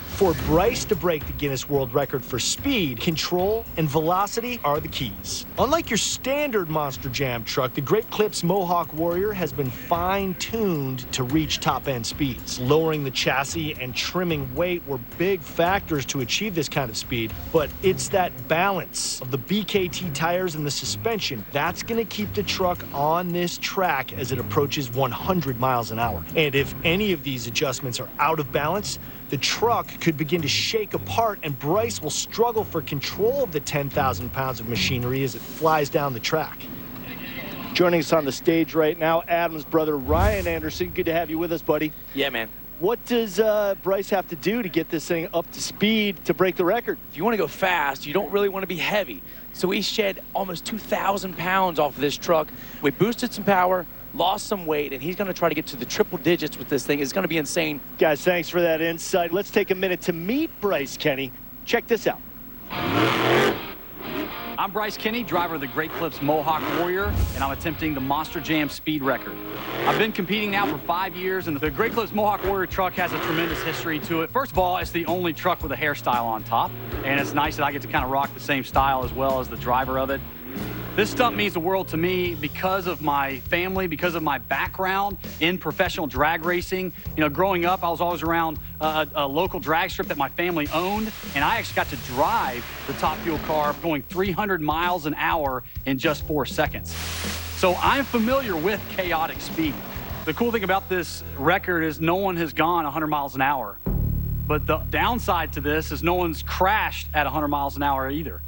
For Bryce to break the Guinness World Record for speed, control, and velocity are the keys. Unlike your standard Monster Jam truck, the Great Clips Mohawk Warrior has been fine-tuned to reach top-end speeds. Lowering the chassis and trimming weight were big factors to achieve this kind of speed, but it's that balance of the BKT tires and the suspension that's going to keep the truck on this track as it approaches 100 miles an hour. And if any of these adjustments are out of balance, the truck could begin to shake apart, and Bryce will struggle for control of the 10,000 pounds of machinery as it flies down the track. Joining us on the stage right now, Adam's brother, Ryan Anderson. Good to have you with us, buddy. Yeah, man. What does Bryce have to do to get this thing up to speed to break the record? If you want to go fast, you don't really want to be heavy. So we shed almost 2,000 pounds off of this truck. We boosted some power, lost some weight, and he's going to try to get to the triple digits with this thing. It's going to be insane. Guys, thanks for that insight. Let's take a minute to meet Bryce Kenny. Check this out. I'm Bryce Kenny, driver of the Great Clips Mohawk Warrior, and I'm attempting the Monster Jam speed record. I've been competing now for 5 years, and the Great Clips Mohawk Warrior truck has a tremendous history to it. First of all, it's the only truck with a hairstyle on top, and it's nice that I get to kind of rock the same style as well as the driver of it. This stunt means the world to me because of my family, because of my background in professional drag racing. You know, growing up, I was always around a local drag strip that my family owned, and I actually got to drive the Top Fuel car going 300 miles an hour in just 4 seconds. So I'm familiar with chaotic speed. The cool thing about this record is no one has gone 100 miles an hour. But the downside to this is no one's crashed at 100 miles an hour either.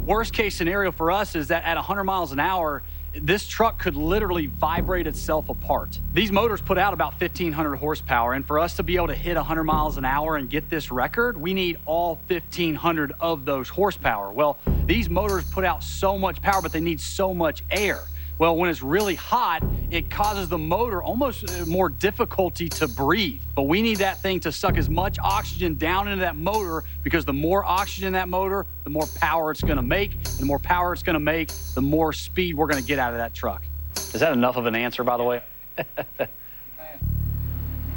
Worst case scenario for us is that at 100 miles an hour, this truck could literally vibrate itself apart. These motors put out about 1,500 horsepower, and for us to be able to hit 100 miles an hour and get this record, we need all 1,500 of those horsepower. Well, these motors put out so much power, but they need so much air. Well, when it's really hot, it causes the motor almost more difficulty to breathe. But we need that thing to suck as much oxygen down into that motor, because the more oxygen in that motor, the more power it's gonna make. And the more power it's gonna make, the more speed we're gonna get out of that truck. Is that enough of an answer, by the way?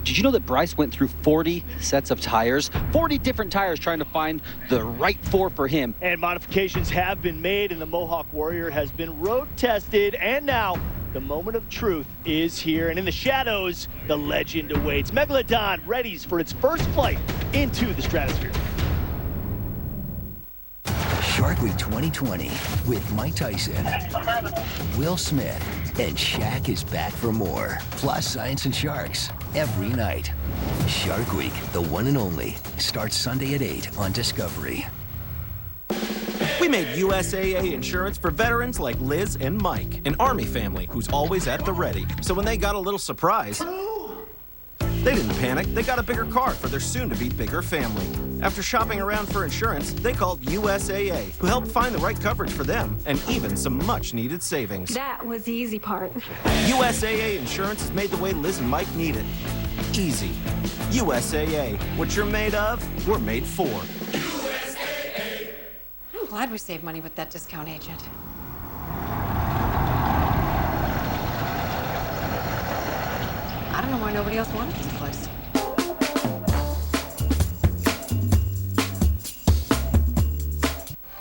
Did you know that Bryce went through 40 sets of tires? 40 different tires trying to find the right four for him. And modifications have been made, and the Mohawk Warrior has been road tested, and now the moment of truth is here. And in the shadows, the legend awaits. Megalodon readies for its first flight into the stratosphere. Shark Week 2020 with Mike Tyson, Will Smith, and Shaq is back for more. Plus science and sharks every night. Shark Week, the one and only, starts Sunday at 8 on Discovery. We made USAA insurance for veterans like Liz and Mike, an Army family who's always at the ready. So when they got a little surprise, they didn't panic. They got a bigger car for their soon-to-be bigger family. After shopping around for insurance, they called USAA, who helped find the right coverage for them and even some much-needed savings. That was the easy part. USAA insurance has made the way Liz and Mike need it easy. USAA, what you're made of, we're made for. USAA. I'm glad we saved money with that discount agent. I don't know why nobody else wanted this place.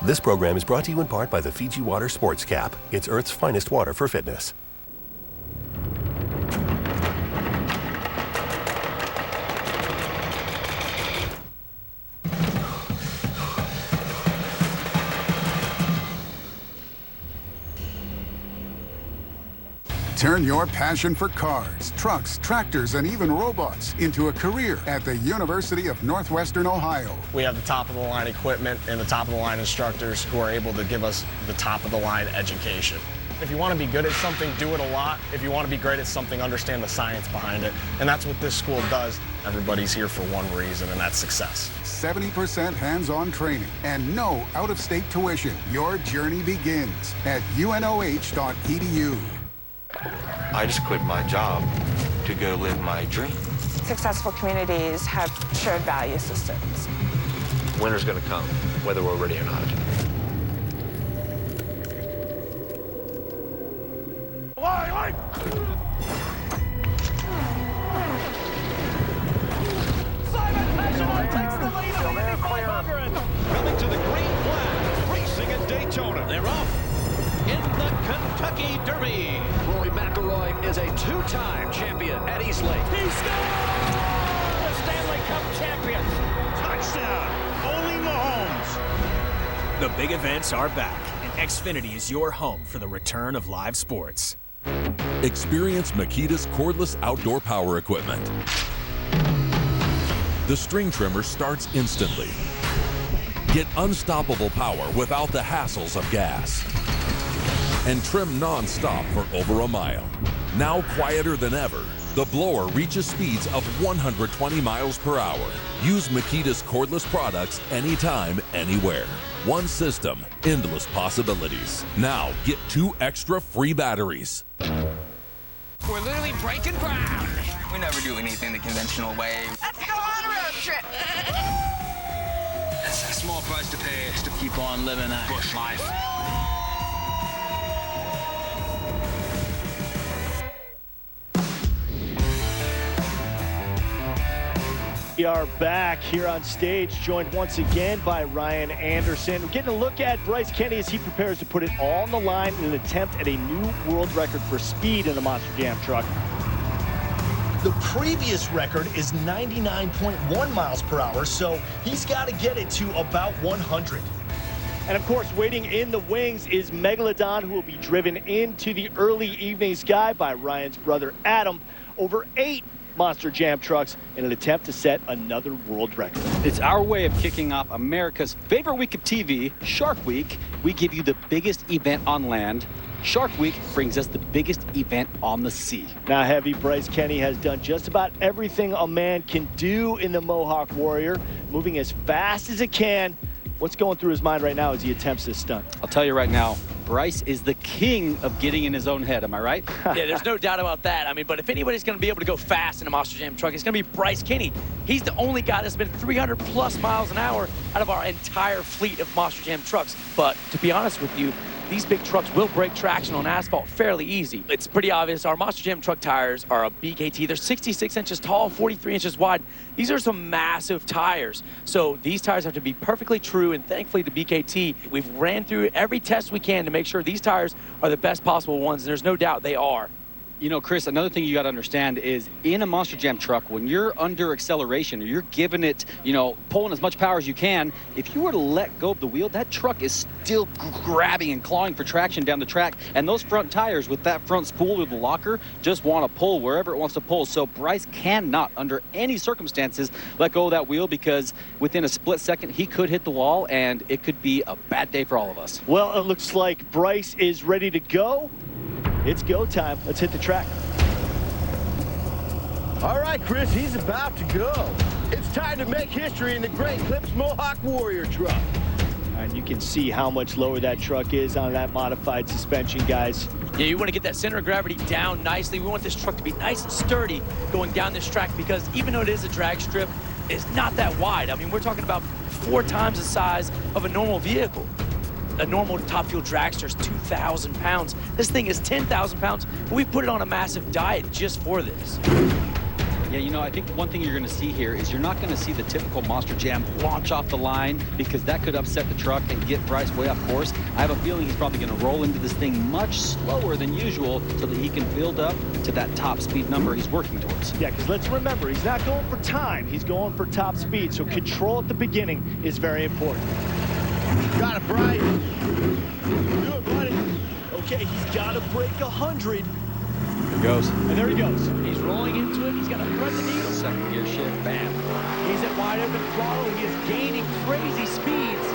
This program is brought to you in part by the Fiji Water Sports Cap. It's Earth's finest water for fitness. Turn your passion for cars, trucks, tractors, and even robots into a career at the University of Northwestern Ohio. We have the top-of-the-line equipment and the top-of-the-line instructors who are able to give us the top-of-the-line education. If you want to be good at something, do it a lot. If you want to be great at something, understand the science behind it. And that's what this school does. Everybody's here for one reason, and that's success. 70% hands-on training and no out-of-state tuition. Your journey begins at unoh.edu. I just quit my job to go live my dream. Successful communities have shared value systems. Winter's gonna come, whether we're ready or not. Coming to the green flag, racing at Daytona. They're off in the Kentucky Derby. Rory McIlroy is a two-time champion at East Lake. He scores! The Stanley Cup champion. Touchdown, Ole Mahomes. The big events are back, and Xfinity is your home for the return of live sports. Experience Makita's cordless outdoor power equipment. The string trimmer starts instantly. Get unstoppable power without the hassles of gas. And trim non-stop for over a mile. Now quieter than ever, the blower reaches speeds of 120 miles per hour. Use Makita's cordless products anytime, anywhere. One system, endless possibilities. Now get 2 extra free batteries. We're literally breaking ground. We never do anything the conventional way. Let's go on a road trip. It's a small price to pay to keep on living that bush life. We are back here on stage, joined once again by Ryan Anderson. We're getting a look at Bryce Kenny as he prepares to put it all on the line in an attempt at a new world record for speed in the Monster Jam truck. The previous record is 99.1 miles per hour, so he's got to get it to about 100. And of course, waiting in the wings is Megalodon, who will be driven into the early evening sky by Ryan's brother Adam. Over 8 Monster Jam trucks in an attempt to set another world record. It's our way of kicking off America's favorite week of TV, Shark Week. We give you the biggest event on land. Shark Week brings us the biggest event on the sea. Now, Heavy, Bryce Kenny has done just about everything a man can do in the Mohawk Warrior, moving as fast as it can. What's going through his mind right now as he attempts this stunt? I'll tell you right now, Bryce is the king of getting in his own head. Am I right? Yeah, there's no doubt about that. I mean, but if anybody's going to be able to go fast in a Monster Jam truck, it's going to be Bryce Kenny. He's the only guy that's been 300+ miles an hour out of our entire fleet of Monster Jam trucks. But to be honest with you, these big trucks will break traction on asphalt fairly easy. It's pretty obvious. Our Monster Jam truck tires are a BKT. They're 66 inches tall, 43 inches wide. These are some massive tires. So these tires have to be perfectly true, and thankfully the BKT, we've ran through every test we can to make sure these tires are the best possible ones, and there's no doubt they are. You know, Chris, another thing you got to understand is in a Monster Jam truck, when you're under acceleration, or you're giving it, you know, pulling as much power as you can, if you were to let go of the wheel, that truck is still grabbing and clawing for traction down the track. And those front tires with that front spool with the locker just want to pull wherever it wants to pull. So Bryce cannot, under any circumstances, let go of that wheel, because within a split second, he could hit the wall, and it could be a bad day for all of us. Well, it looks like Bryce is ready to go. It's go time. Let's hit the track. All right, Chris, he's about to go. It's time to make history in the Great Clips Mohawk Warrior truck. And you can see how much lower that truck is on that modified suspension, guys. Yeah, you want to get that center of gravity down nicely. We want this truck to be nice and sturdy going down this track, because even though it is a drag strip, it's not that wide. I mean, we're talking about 4 times the size of a normal vehicle. A normal top fuel dragster is 2,000 pounds. This thing is 10,000 pounds, but we put it on a massive diet just for this. Yeah, you know, I think one thing you're going to see here is you're not going to see the typical Monster Jam launch off the line, because that could upset the truck and get Bryce way off course. I have a feeling he's probably going to roll into this thing much slower than usual so that he can build up to that top speed number he's working towards. Yeah, because let's remember, he's not going for time. He's going for top speed, so control at the beginning is very important. Got it, Bryce. Do it, buddy. Okay, he's got to break 100. Here he goes. And there he goes. He's rolling into it. He's got to thread the needle. Second gear shift, bam. He's at wide open throttle. He is gaining crazy speeds.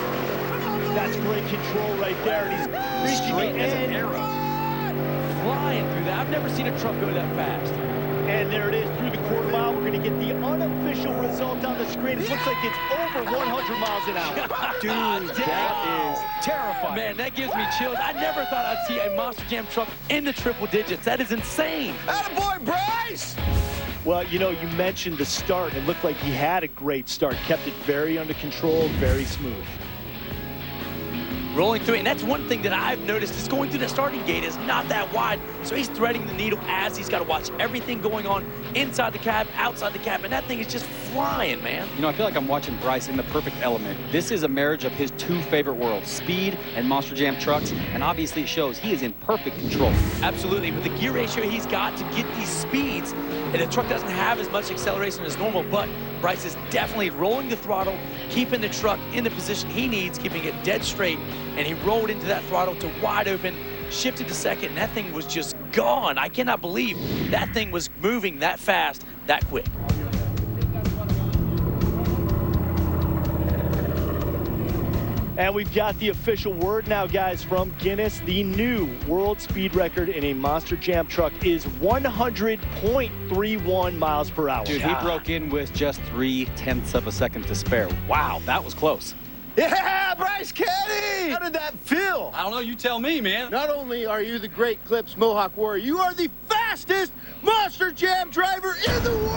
That's great control right there. And he's reaching straight the as end. an arrow. Flying through that. I've never seen a truck go that fast. And there it is through the quarter mile. We're going to get the unofficial result on the screen. It looks like it's over 100 miles an hour. Dude, that is terrifying. Man, that gives me chills. I never thought I'd see a Monster Jam truck in the triple digits. That is insane. Attaboy, Bryce! Well, you know, you mentioned the start. It looked like he had a great start. Kept it very under control, very smooth. Rolling through it, and that's one thing that I've noticed is going through the starting gate is not that wide, so he's threading the needle as he's got to watch everything going on inside the cab, outside the cab, and that thing is just flying, man. You know, I feel like I'm watching Bryce in the perfect element. This is a marriage of his 2 favorite worlds, speed and Monster Jam trucks, and obviously it shows he is in perfect control. Absolutely, with the gear ratio he's got to get these speeds, and the truck doesn't have as much acceleration as normal, but Bryce is definitely rolling the throttle, keeping the truck in the position he needs, keeping it dead straight, and he rolled into that throttle to wide open, shifted to second, and that thing was just gone. I cannot believe that thing was moving that fast, that quick. And we've got the official word now, guys, from Guinness. The new world speed record in a Monster Jam truck is 100.31 miles per hour. Dude, he broke in with just 0.3 of a second to spare. Wow, that was close. Yeah, Bryce Kenny! How did that feel? I don't know, you tell me, man. Not only are you the Great Clips Mohawk Warrior, you are the fastest Monster Jam driver in the world!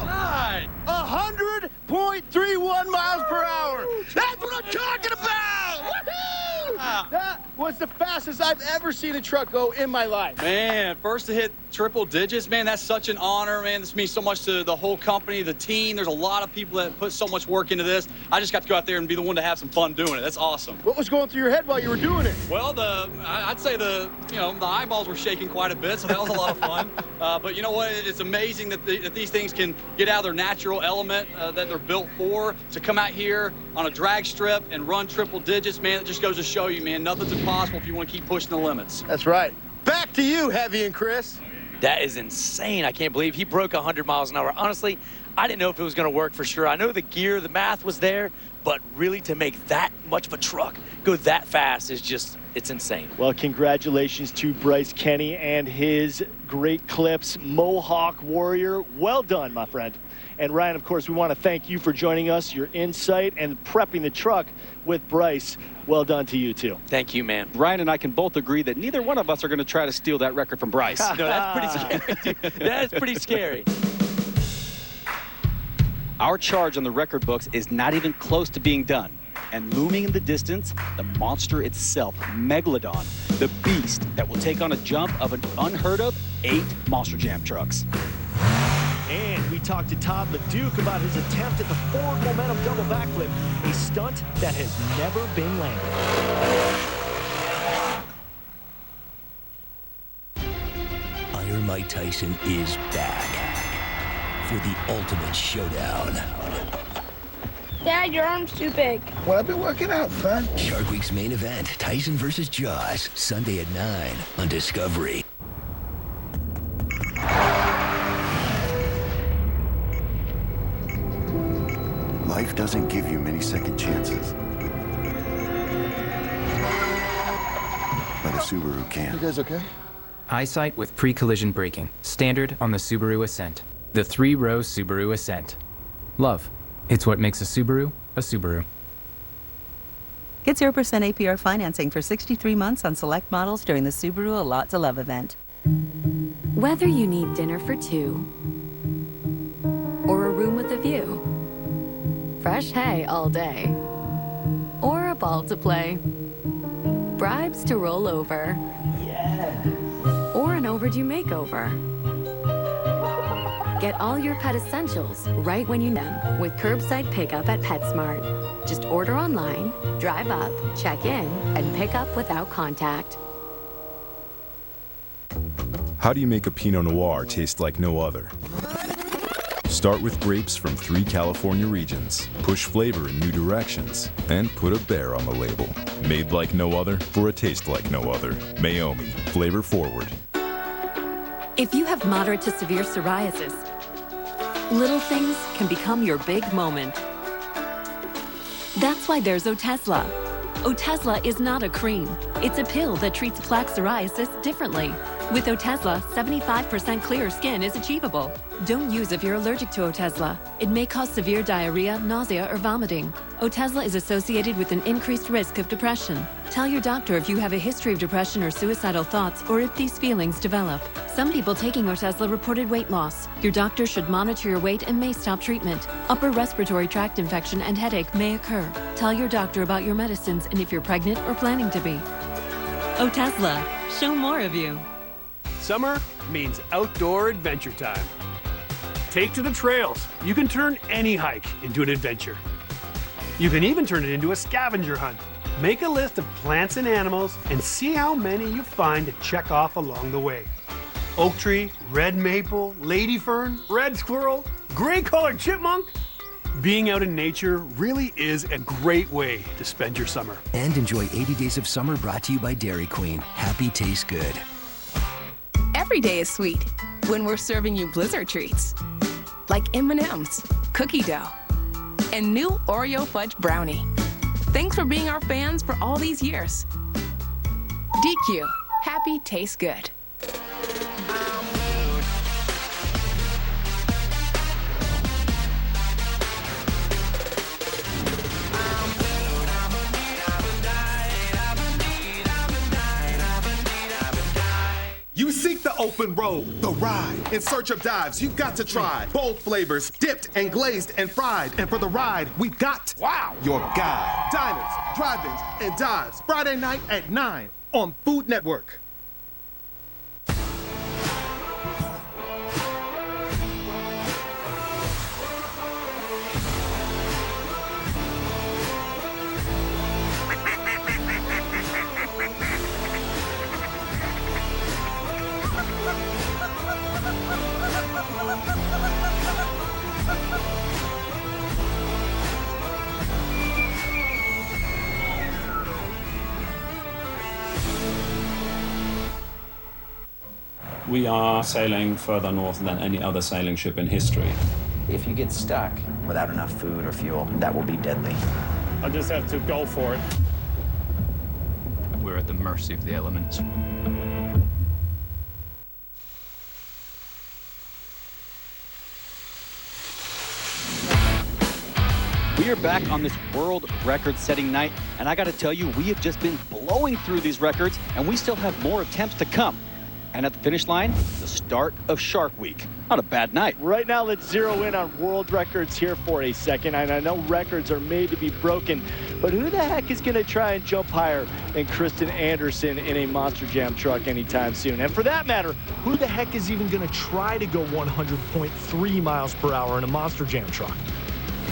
Right. 100.31 miles per hour! That's what I'm talking about! Woohoo! That was the fastest I've ever seen a truck go in my life. Man, first to hit triple digits, man, that's such an honor, man. This means so much to the whole company, the team. There's a lot of people that put so much work into this. I just got to go out there and be the one to have some fun doing it. That's awesome. What was going through your head while you were doing it? Well, I'd say the eyeballs were shaking quite a bit, so that was a lot of fun. But you know what? It's amazing that these things can get out of their natural element that they're built for. To come out here on a drag strip and run triple digits, man, it just goes to show you, man, nothing's impossible if you want to keep pushing the limits. That's right. Back to you, Heavy and Chris. That is insane. I can't believe he broke 100 miles an hour. Honestly, I didn't know if it was going to work for sure. I know the gear, the math was there, but really to make that much of a truck go that fast is just, it's insane. Well, congratulations to Bryce Kenny and his Great Clips Mohawk Warrior. Well done, my friend. And Ryan, of course, we want to thank you for joining us, your insight, and prepping the truck with Bryce. Well done to you, too. Thank you, man. Ryan and I can both agree that neither one of us are going to try to steal that record from Bryce. No, that's pretty scary, dude. That is pretty scary. Our charge on the record books is not even close to being done. And looming in the distance, the monster itself, Megalodon, the beast that will take on a jump of an unheard of 8 Monster Jam trucks. And we talked to Todd LeDuc about his attempt at the forward momentum double backflip, a stunt that has never been landed. Iron Mike Tyson is back for the ultimate showdown. Dad, your arm's too big. Well, I've been working out, son. Shark Week's main event, Tyson versus Jaws, Sunday at 9 on Discovery. Life doesn't give you many second chances. But a Subaru can. You guys okay? Eyesight with pre-collision braking. Standard on the Subaru Ascent. The 3-row Subaru Ascent. Love. It's what makes a Subaru a Subaru. Get 0% APR financing for 63 months on select models during the Subaru A Lot to Love event. Whether you need dinner for 2 or a room with a view, fresh hay all day, or a ball to play, bribes to roll over, or an overdue makeover. Get all your pet essentials right when you need them with curbside pickup at PetSmart. Just order online, drive up, check in, and pick up without contact. How do you make a Pinot Noir taste like no other? Start with grapes from 3 California regions. Push flavor in new directions. And put a bear on the label. Made like no other for a taste like no other. Maomi, flavor forward. If you have moderate to severe psoriasis, little things can become your big moment. That's why there's Otezla. Otezla is not a cream. It's a pill that treats plaque psoriasis differently. With Otezla, 75% clear skin is achievable. Don't use if you're allergic to Otezla. It may cause severe diarrhea, nausea, or vomiting. Otezla is associated with an increased risk of depression. Tell your doctor if you have a history of depression or suicidal thoughts, or if these feelings develop. Some people taking Otezla reported weight loss. Your doctor should monitor your weight and may stop treatment. Upper respiratory tract infection and headache may occur. Tell your doctor about your medicines and if you're pregnant or planning to be. Otezla, show more of you. Summer means outdoor adventure time. Take to the trails. You can turn any hike into an adventure. You can even turn it into a scavenger hunt. Make a list of plants and animals and see how many you find to check off along the way. Oak tree, red maple, lady fern, red squirrel, gray-colored chipmunk. Being out in nature really is a great way to spend your summer. And enjoy 80 days of summer brought to you by Dairy Queen. Happy tastes good. Every day is sweet when we're serving you Blizzard treats, like M&M's, cookie dough, and new Oreo fudge brownie. Thanks for being our fans for all these years. DQ, happy tastes good. You seek the open road, the ride. In search of dives, you've got to try. Bold flavors, dipped and glazed and fried. And for the ride, we've got your guide. Diners, drive-ins, and dives. Friday night at 9 on Food Network. We are sailing further north than any other sailing ship in history. If you get stuck without enough food or fuel, that will be deadly. I just have to go for it. We're at the mercy of the elements. We are back on this world record-setting night, and I got to tell you, we have just been blowing through these records, and we still have more attempts to come. And at the finish line, the start of Shark Week. Not a bad night. Right now, let's zero in on world records here for a second. And I know records are made to be broken, but who the heck is going to try and jump higher than Kristen Anderson in a Monster Jam truck anytime soon? And for that matter, who the heck is even going to try to go 100.3 miles per hour in a Monster Jam truck?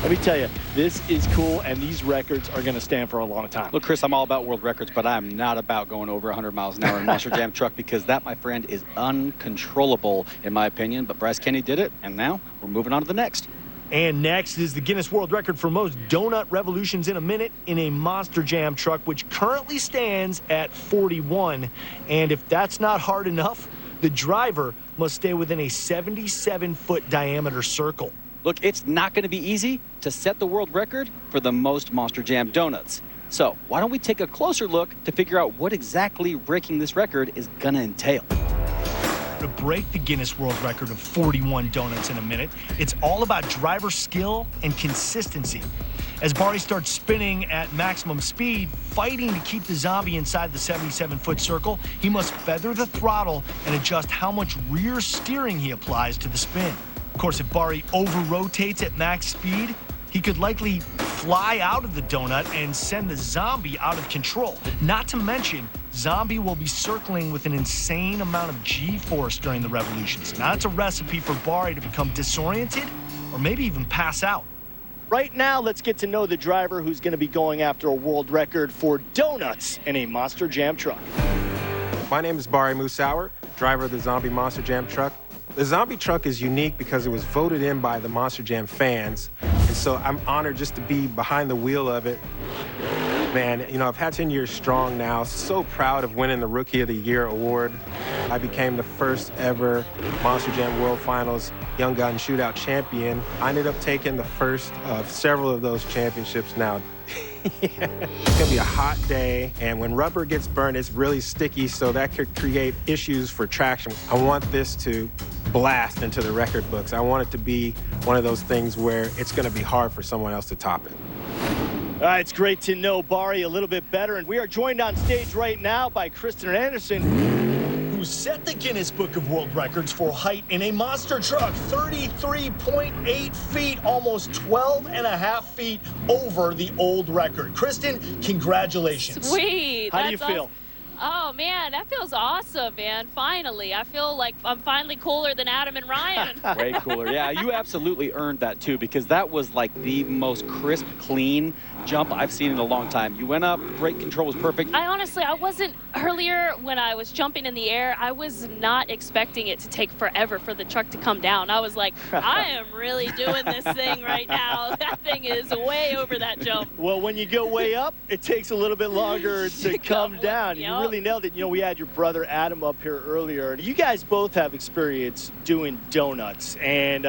Let me tell you, this is cool, and these records are going to stand for a long time. Look, Chris, I'm all about world records, but I'm not about going over 100 miles an hour in a Monster Jam truck, because that, my friend, is uncontrollable, in my opinion. But Bryce Kenny did it, and now we're moving on to the next. And next is the Guinness World Record for most donut revolutions in a minute in a Monster Jam truck, which currently stands at 41. And if that's not hard enough, the driver must stay within a 77-foot diameter circle. Look, it's not going to be easy to set the world record for the most Monster Jam donuts. So why don't we take a closer look to figure out what exactly breaking this record is going to entail. To break the Guinness World Record of 41 donuts in a minute, it's all about driver skill and consistency. As Bari starts spinning at maximum speed, fighting to keep the zombie inside the 77-foot circle, he must feather the throttle and adjust how much rear steering he applies to the spin. Of course, if Bari over-rotates at max speed, he could likely fly out of the donut and send the zombie out of control. Not to mention, zombie will be circling with an insane amount of G-force during the revolutions. Now, that's a recipe for Bari to become disoriented or maybe even pass out. Right now, let's get to know the driver who's going to be going after a world record for donuts in a Monster Jam truck. My name is Bari Musauer, driver of the Zombie Monster Jam truck. The Zombie truck is unique because it was voted in by the Monster Jam fans, and so I'm honored just to be behind the wheel of it. Man, you know, I've had 10 years strong now. So proud of winning the Rookie of the Year award. I became the first ever Monster Jam World Finals Young Gun Shootout champion. I ended up taking the first of several of those championships now. It's gonna be a hot day, and when rubber gets burned, it's really sticky, so that could create issues for traction. I want this to blast into the record books. I want it to be one of those things where it's gonna be hard for someone else to top it. All right, it's great to know Bari a little bit better, and we are joined on stage right now by Kristen Anderson, who set the Guinness Book of World Records for height in a monster truck, 33.8 feet, almost 12 and a half feet over the old record. Kristen, congratulations. Sweet. How do you feel? Oh, man, that feels awesome, man. Finally. I feel like I'm finally cooler than Adam and Ryan. Way cooler. Yeah, you absolutely earned that, too, because that was like the most crisp, clean jump I've seen in a long time. You went up, brake control was perfect. I wasn't, earlier when I was jumping in the air, I was not expecting it to take forever for the truck to come down. I was like, I am really doing this thing right now. That thing is way over that jump. Well, when you go way up, it takes a little bit longer to come down. Yep. You really nailed it. You know, we had your brother Adam up here earlier. You guys both have experience doing donuts, and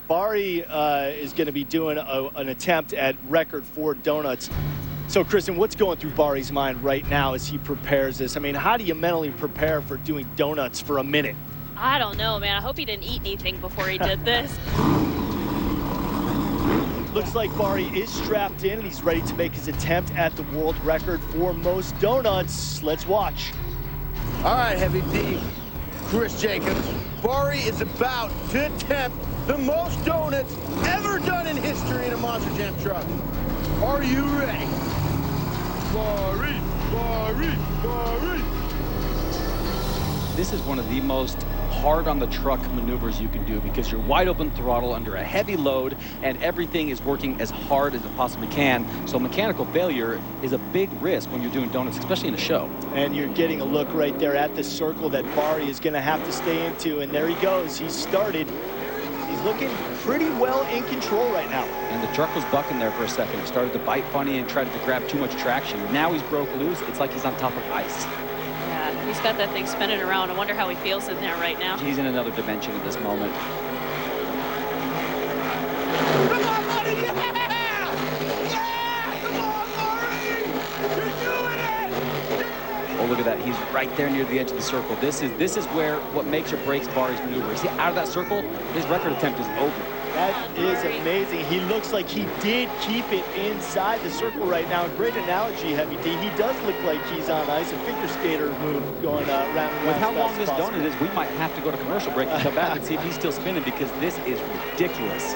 Bari is going to be doing an attempt at record 4 donuts. So, Kristen, what's going through Bari's mind right now as he prepares this? I mean, how do you mentally prepare for doing donuts for a minute? I don't know, man. I hope he didn't eat anything before he did this. Looks like Bari is strapped in, and he's ready to make his attempt at the world record for most donuts. Let's watch. All right, Heavy D, Chris Jacobs. Bari is about to attempt the most donuts ever done in history in a Monster Jam truck. Are you ready? Bari, Bari, Bari. This is one of the most hard on the truck maneuvers you can do, because you're wide open throttle under a heavy load and everything is working as hard as it possibly can. So mechanical failure is a big risk when you're doing donuts, especially in a show. And you're getting a look right there at the circle that Bari is going to have to stay into. And there he goes. He started. He's looking pretty well in control right now. And the truck was bucking there for a second. It started to bite funny and tried to grab too much traction. Now he's broke loose. It's like he's on top of ice. Yeah, Yeah, he's got that thing spinning around. I wonder how he feels in there right now. He's in another dimension at this moment. Come on, buddy! Yeah! Yeah! Come on, Murray! You're doing it! Oh, look at that. He's right there near the edge of the circle. This is where what makes or breaks Bari's maneuver. See, out of that circle, his record attempt is over. That is amazing. He looks like he did keep it inside the circle right now. Great analogy, Heavy D. He does look like he's on ice. A figure skater move going around. With how long this donut is, we might have to go to commercial break and come back and see if he's still spinning, because this is ridiculous.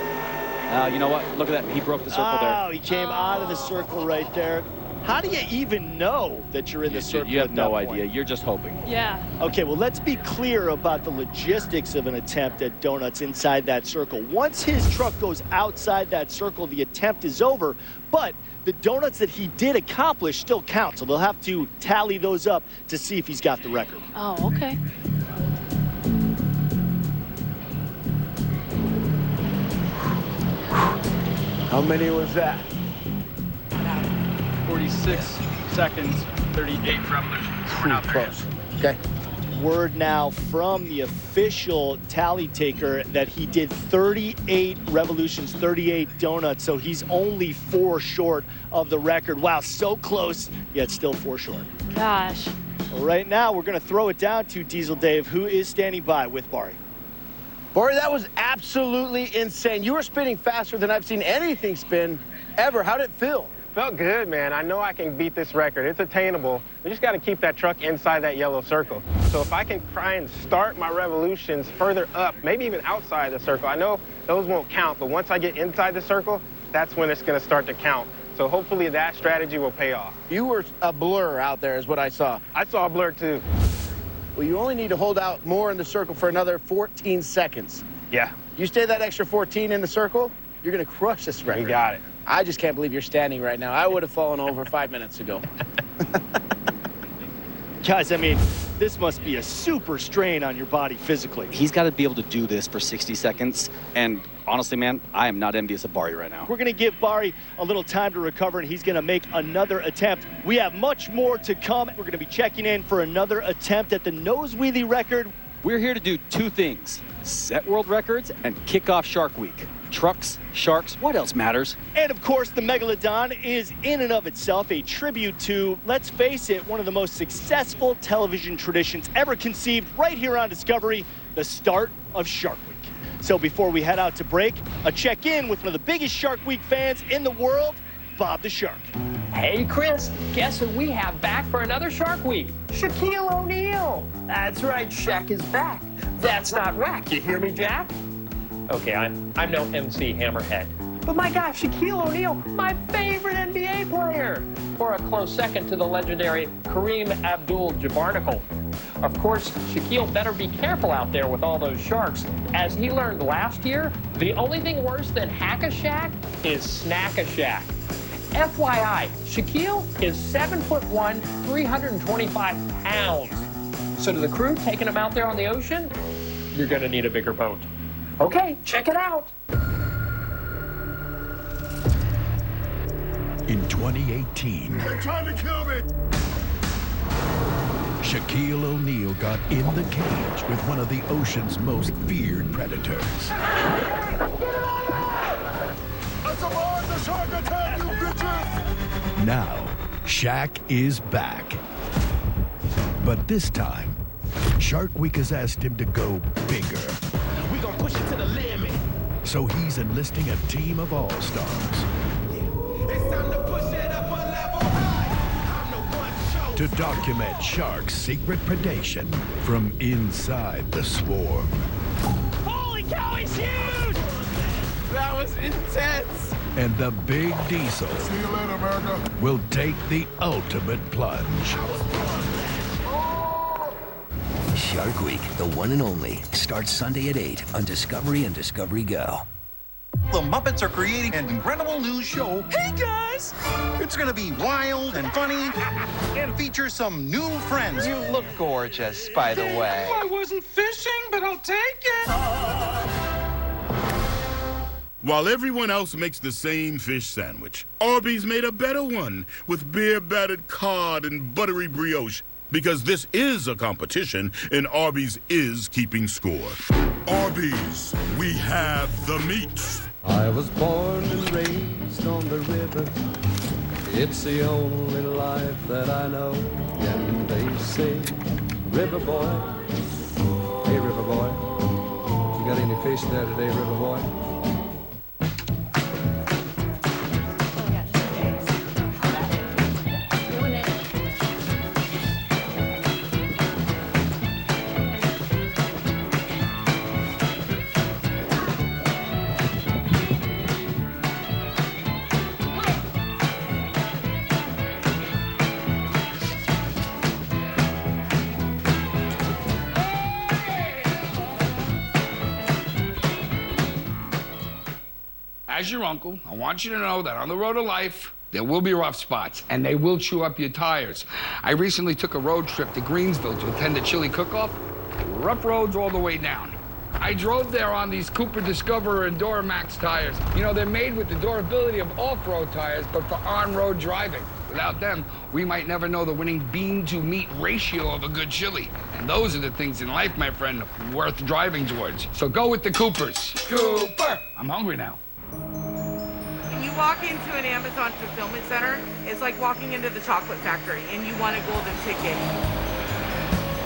You know what? Look at that. He broke the circle there. Oh, he came out of the circle right there. How do you even know that you're in the circle? You have no point? idea. You're just hoping. Yeah. Okay, well, let's be clear about the logistics of an attempt at donuts inside that circle. Once his truck goes outside that circle, the attempt is over, but the donuts that he did accomplish still count, so they'll have to tally those up to see if he's got the record. Oh, okay. How many was that? 46 seconds, 38 revolutions. We're not there close. Okay. Word now from the official tally taker that he did 38 revolutions, 38 donuts, so he's only 4 short of the record. Wow, so close, yet still 4 short. Gosh. Well, right now, we're going to throw it down to Diesel Dave, who is standing by with Bari. Bari, that was absolutely insane. You were spinning faster than I've seen anything spin ever. How'd it feel? Felt good, man. I know I can beat this record. It's attainable. We just got to keep that truck inside that yellow circle. So if I can try and start my revolutions further up, maybe even outside the circle, I know those won't count, but once I get inside the circle, that's when it's going to start to count. So hopefully that strategy will pay off. You were a blur out there is what I saw. I saw a blur too. Well, you only need to hold out more in the circle for another 14 seconds. Yeah. You stay that extra 14 in the circle, you're going to crush this record. You got it. I just can't believe you're standing right now. I would have fallen over 5 minutes ago. Guys, I mean, this must be a super strain on your body physically. He's got to be able to do this for 60 seconds. And honestly, man, I am not envious of Bari right now. We're going to give Bari a little time to recover, and he's going to make another attempt. We have much more to come. We're going to be checking in for another attempt at the nose wheelie record. We're here to do 2 things: set world records and kick off Shark Week. Trucks, sharks, what else matters? And of course, the Megalodon is in and of itself a tribute to, let's face it, one of the most successful television traditions ever conceived right here on Discovery, the start of Shark Week. So before we head out to break, a check-in with one of the biggest Shark Week fans in the world, Bob the Shark. Hey, Chris, guess who we have back for another Shark Week? Shaquille O'Neal. That's right, Shaq is back. That's not whack, you hear me, Jack? Okay, I'm no MC Hammerhead. But my gosh, Shaquille O'Neal, my favorite NBA player. Or a close second to the legendary Kareem Abdul-Jabbarnacle. Of course, Shaquille better be careful out there with all those sharks. As he learned last year, the only thing worse than Hack-a-Shack is Snack-a-Shack. FYI, Shaquille is 7'1", 325 pounds. So to the crew taking him out there on the ocean, you're gonna need a bigger boat. Okay, check it out. In 2018, They're trying to kill me. Shaquille O'Neal got in the cage with one of the ocean's most feared predators. It's aboard the shark attack, you bitches! Now, Shaq is back. But this time, Shark Week has asked him to go bigger. We gonna push it to the limit. So he's enlisting a team of all-stars. It's time to push it up a level high. I'm the one show. To document sharks' secret predation from inside the swarm. Holy cow, he's huge! That was intense. And the Big Diesel See you later, America. will take the ultimate plunge. Shark Week, the one and only, starts Sunday at 8 on Discovery and Discovery Go. The Muppets are creating an incredible new show. Hey, guys! It's gonna be wild and funny and feature some new friends. You look gorgeous, by the way. I wasn't fishing, but I'll take it. While everyone else makes the same fish sandwich, Arby's made a better one with beer-battered cod and buttery brioche. Because this is a competition, and Arby's is keeping score. Arby's, we have the meats. I was born and raised on the river. It's the only life that I know. And they say, River Boy, hey River Boy, you got any fish there today, River Boy? As your uncle, I want you to know that on the road of life, there will be rough spots, and they will chew up your tires. I recently took a road trip to Greensville to attend a chili cook-off. Rough roads all the way down. I drove there on these Cooper Discoverer and Duramax tires. You know, they're made with the durability of off-road tires, but for on-road driving. Without them, we might never know the winning bean-to-meat ratio of a good chili. And those are the things in life, my friend, worth driving towards. So go with the Coopers. Cooper! I'm hungry now. When you walk into an Amazon fulfillment center, it's like walking into the chocolate factory and you want a golden ticket.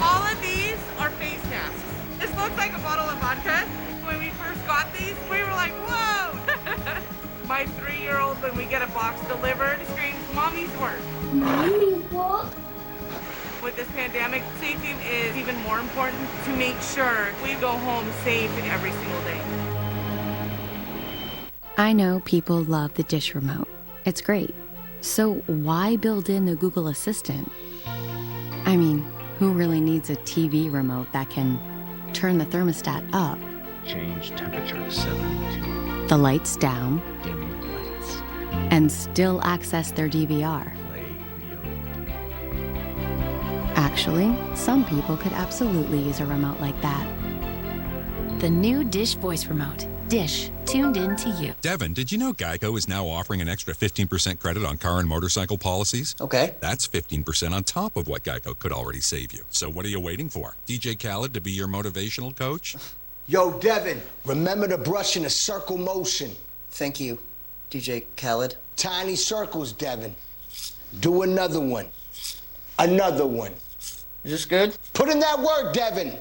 All of these are face masks. This looks like a bottle of vodka. When we first got these, we were like, whoa! My 3-year-old, when we get a box delivered, screams, Mommy's work. Mommy's work? With this pandemic, safety is even more important to make sure we go home safe every single day. I know people love the dish remote. It's great. So why build in the Google Assistant? I mean, who really needs a TV remote that can turn the thermostat up, change temperature to 72, the lights down, dim lights, and still access their DVR? Actually, some people could absolutely use a remote like that. The new Dish Voice Remote. Dish, tuned in to you. Devin, did you know Geico is now offering an extra 15% credit on car and motorcycle policies? Okay. That's 15% on top of what Geico could already save you. So what are you waiting for? DJ Khaled to be your motivational coach? Yo, Devin, remember to brush in a circle motion. Thank you, DJ Khaled. Tiny circles, Devin. Do another one. Another one. Is this good? Put in that work, Devin.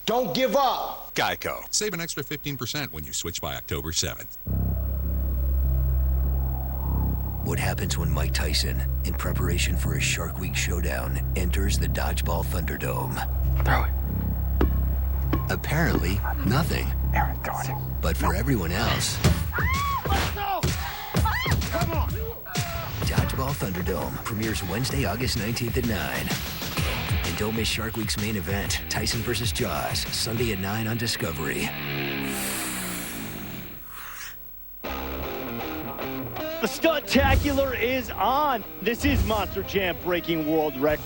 Don't give up. Geico. Save an extra 15% when you switch by October 7th. What happens when Mike Tyson, in preparation for a Shark Week showdown, enters the Dodgeball Thunderdome? Throw it. Apparently, nothing. Aaron, throw it. But for everyone else... Let's go! Come on! Dodgeball Thunderdome premieres Wednesday, August 19th at 9. And don't miss Shark Week's main event, Tyson vs. Jaws, Sunday at 9 on Discovery. The Stuntacular is on. This is Monster Jam breaking world record.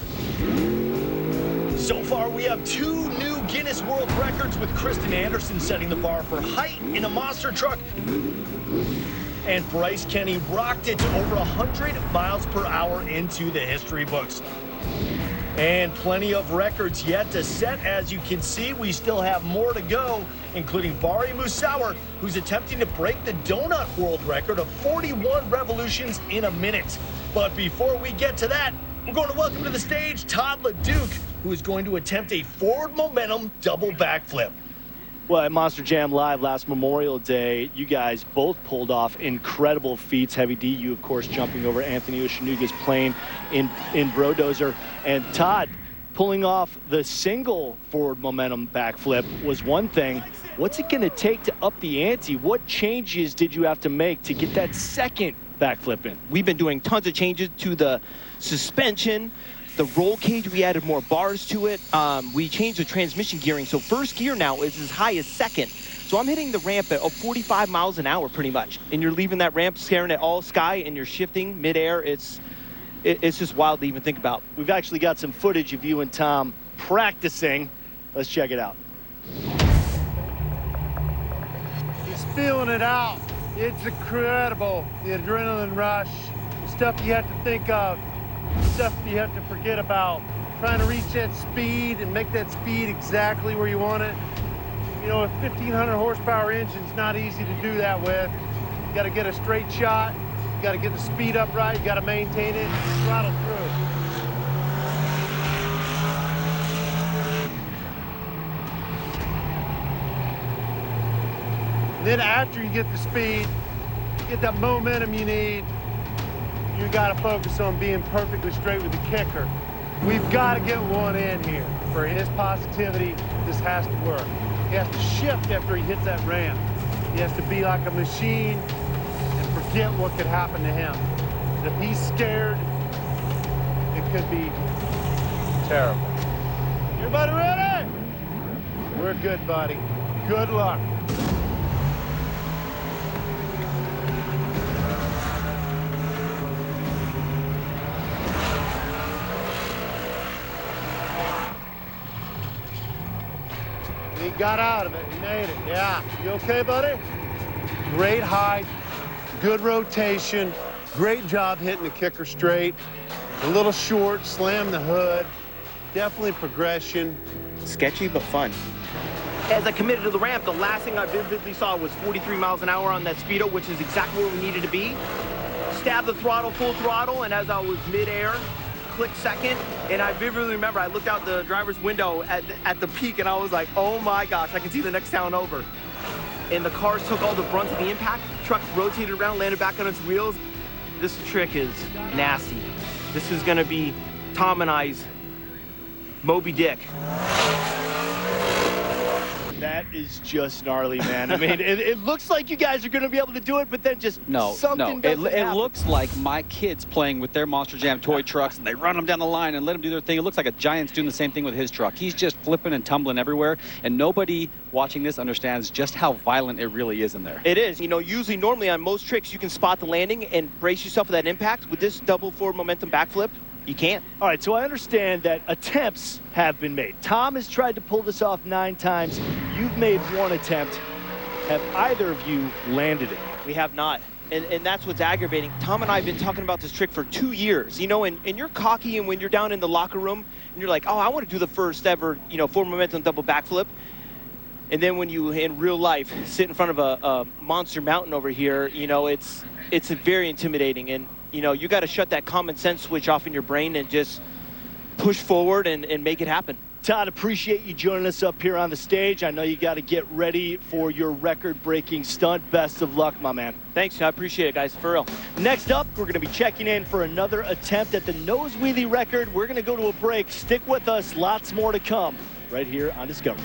So far, we have 2 new Guinness World Records, with Kristen Anderson setting the bar for height in a monster truck. And Bryce Kenny rocked it to over 100 miles per hour into the history books. And plenty of records yet to set. As you can see, we still have more to go, including Bari Musauer, who's attempting to break the donut world record of 41 revolutions in a minute. But before we get to that, we're going to welcome to the stage Todd LeDuc, who is going to attempt a forward momentum double backflip. Well, at Monster Jam Live last Memorial Day, you guys both pulled off incredible feats. Heavy D, you, of course, jumping over Anthony Oshanuga's plane in Brodozer. And Todd, pulling off the single forward momentum backflip was one thing. What's it going to take to up the ante? What changes did you have to make to get that second backflip in? We've been doing tons of changes to the suspension. The roll cage, we added more bars to it. We changed the transmission gearing. So first gear now is as high as second. So I'm hitting the ramp at 45 miles an hour pretty much. And you're leaving that ramp staring at all sky and you're shifting midair. It's just wild to even think about. We've actually got some footage of you and Tom practicing. Let's check it out. He's feeling it out. It's incredible. The adrenaline rush, stuff you have to think of, stuff you have to forget about. trying to reach that speed and make that speed exactly where you want it. You know, a 1,500 horsepower engine's not easy to do that with. You got to get a straight shot. You got to get the speed up right. You got to maintain it. Throttle through. Then after you get the speed, get that momentum you need, you got to focus on being perfectly straight with the kicker. We've got to get one in here. For his positivity, this has to work. He has to shift after he hits that ramp. He has to be like a machine and forget what could happen to him. If he's scared, it could be terrible. Everybody ready? We're good, buddy. Good luck. He got out of it. He made it. Yeah. You okay, buddy? Great height, good rotation, great job hitting the kicker straight. A little short, slam the hood. Definitely progression. Sketchy, but fun. As I committed to the ramp, the last thing I vividly saw was 43 miles an hour on that speedo, which is exactly where we needed to be. Stabbed the throttle, full throttle, and as I was midair, click second, and I vividly remember I looked out the driver's window at the peak, and I was like, oh my gosh, I can see the next town over. And the cars took all the brunt of the impact. Truck rotated around, landed back on its wheels. This trick is nasty. This is gonna be Tom and I's Moby Dick. That is just gnarly, man. I mean, it looks like you guys are going to be able to do it, but then just something doesn't it happen. looks like my kids playing with their Monster Jam toy trucks, and they run them down the line and let them do their thing. It looks like a Giant's doing the same thing with his truck. He's just flipping and tumbling everywhere, and nobody watching this understands just how violent it really is in there. It is. You know, usually, normally on most tricks, you can spot the landing and brace yourself for that impact. With this double forward momentum backflip, you can't. All right, so I understand that attempts have been made. Tom has tried to pull this off 9 times. You've made 1 attempt. Have either of you landed it? We have not. And that's what's aggravating. Tom and I have been talking about this trick for 2 years. You know, and you're cocky, and when you're down in the locker room, and you're like, oh, I want to do the first ever, you know, forward momentum double backflip. And then when you, in real life, sit in front of a monster mountain over here, you know, it's very intimidating. And you know, you got to shut that common sense switch off in your brain and just push forward and make it happen. Todd, appreciate you joining us up here on the stage. I know you got to get ready for your record-breaking stunt. Best of luck, my man. Thanks, I appreciate it, guys, for real. Next up, we're going to be checking in for another attempt at the nose wheelie record. We're going to go to a break. Stick with us. Lots more to come right here on Discovery.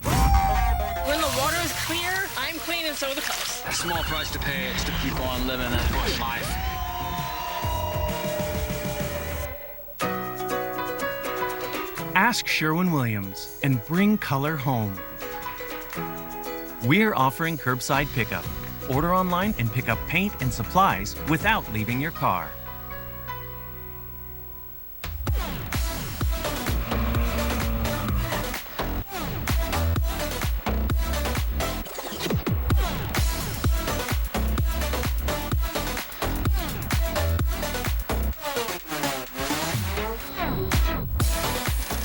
When the water is clear, I'm clean and so are the colors. A small price to pay is to keep on living that bush life. Ask Sherwin-Williams and bring color home. We're offering curbside pickup. Order online and pick up paint and supplies without leaving your car.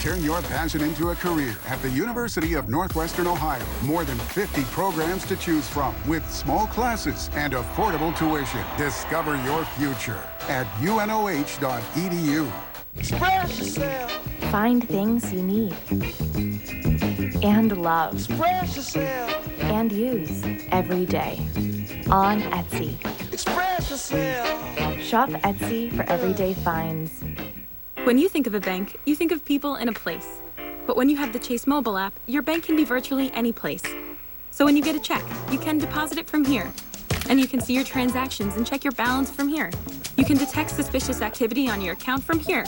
Turn your passion into a career at the University of Northwestern Ohio. More than 50 programs to choose from with small classes and affordable tuition. Discover your future at unoh.edu. Express yourself. Find things you need and love. Express yourself. And use every day on Etsy. Express yourself. Shop Etsy for everyday finds. When you think of a bank, you think of people in a place. But when you have the Chase mobile app, your bank can be virtually any place. So when you get a check, you can deposit it from here. And you can see your transactions and check your balance from here. You can detect suspicious activity on your account from here.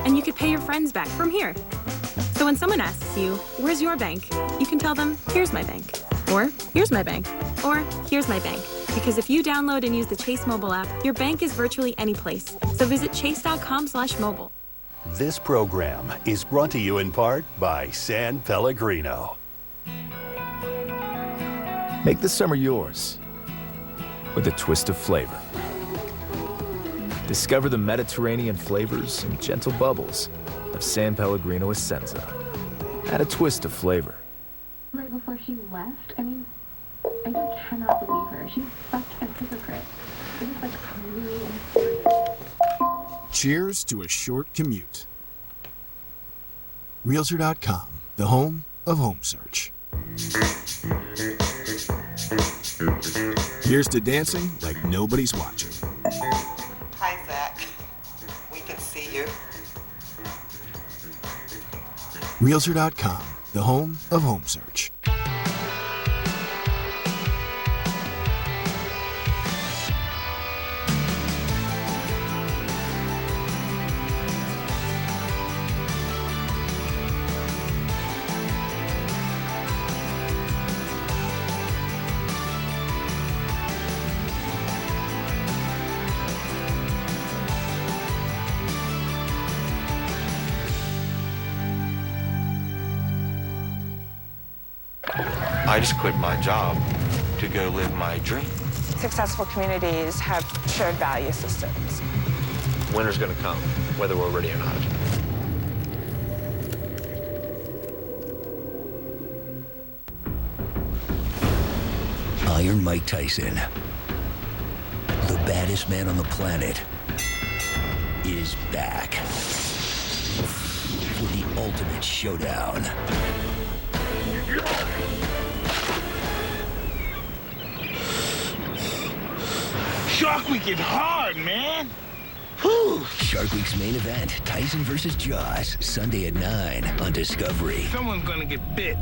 And you could pay your friends back from here. So when someone asks you, where's your bank? You can tell them, here's my bank. Or, here's my bank. Or, here's my bank. Because if you download and use the Chase mobile app, your bank is virtually any place. So visit chase.com/mobile. This program is brought to you in part by San Pellegrino. Make the summer yours with a twist of flavor. Discover the Mediterranean flavors and gentle bubbles of San Pellegrino Essenza. Add a twist of flavor. Right before she left, I mean, I just cannot believe her. She's such a hypocrite. It was like really infuriating. Cheers to a short commute. Realtor.com, the home of home search. Here's to dancing like nobody's watching. Hi, Zach. We can see you. Realtor.com, the home of home search. I just quit my job to go live my dream. Successful communities have shared value systems. Winter's gonna come, whether we're ready or not. Iron Mike Tyson, the baddest man on the planet, is back for the ultimate showdown. Shark Week is hard, man. Whew. Shark Week's main event, Tyson versus Jaws, Sunday at 9 on Discovery. Someone's gonna get bit.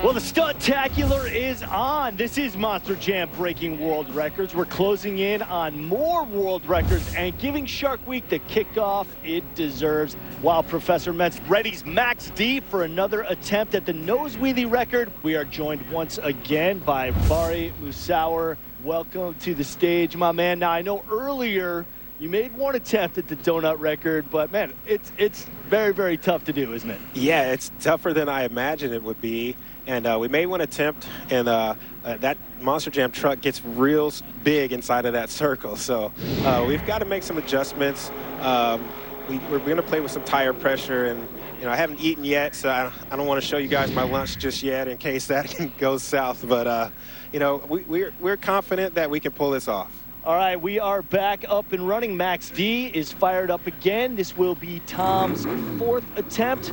Well, the Stuntacular is on. This is Monster Jam breaking world records. We're closing in on more world records and giving Shark Week the kickoff it deserves. While Professor Metz readies Max D for another attempt at the nose wheelie record, we are joined once again by Bari Musauer. Welcome to the stage, my man. Now, I know earlier you made one attempt at the donut record, but man, it's very, very tough to do, isn't it? Yeah, it's tougher than I imagined it would be. And we made one attempt, and that Monster Jam truck gets real big inside of that circle. So we've got to make some adjustments. We're going to play with some tire pressure, and I haven't eaten yet, so I don't want to show you guys my lunch just yet in case that goes south. But we're confident that we can pull this off. All right, we are back up and running. Max D is fired up again. This will be Tom's fourth attempt.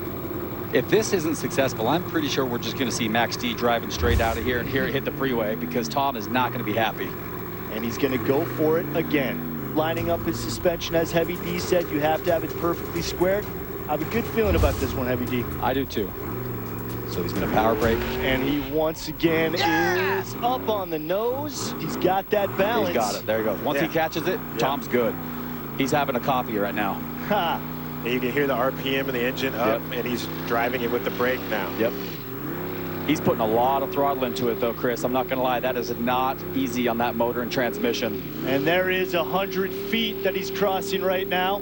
If this isn't successful, I'm pretty sure we're just going to see Max D driving straight out of here and hit the freeway, because Tom is not going to be happy. And he's going to go for it again. Lining up his suspension, as Heavy D said, you have to have it perfectly squared. I have a good feeling about this one, Heavy D. I do too. So he's going to power brake. And he once again is up on the nose. He's got that balance. He's got it. There he goes. Once he catches it, Tom's good. He's having a coffee right now. Ha! And you can hear the RPM of the engine up, and he's driving it with the brake now. Yep. He's putting a lot of throttle into it, though, Chris. I'm not going to lie. That is not easy on that motor and transmission. And there is 100 feet that he's crossing right now.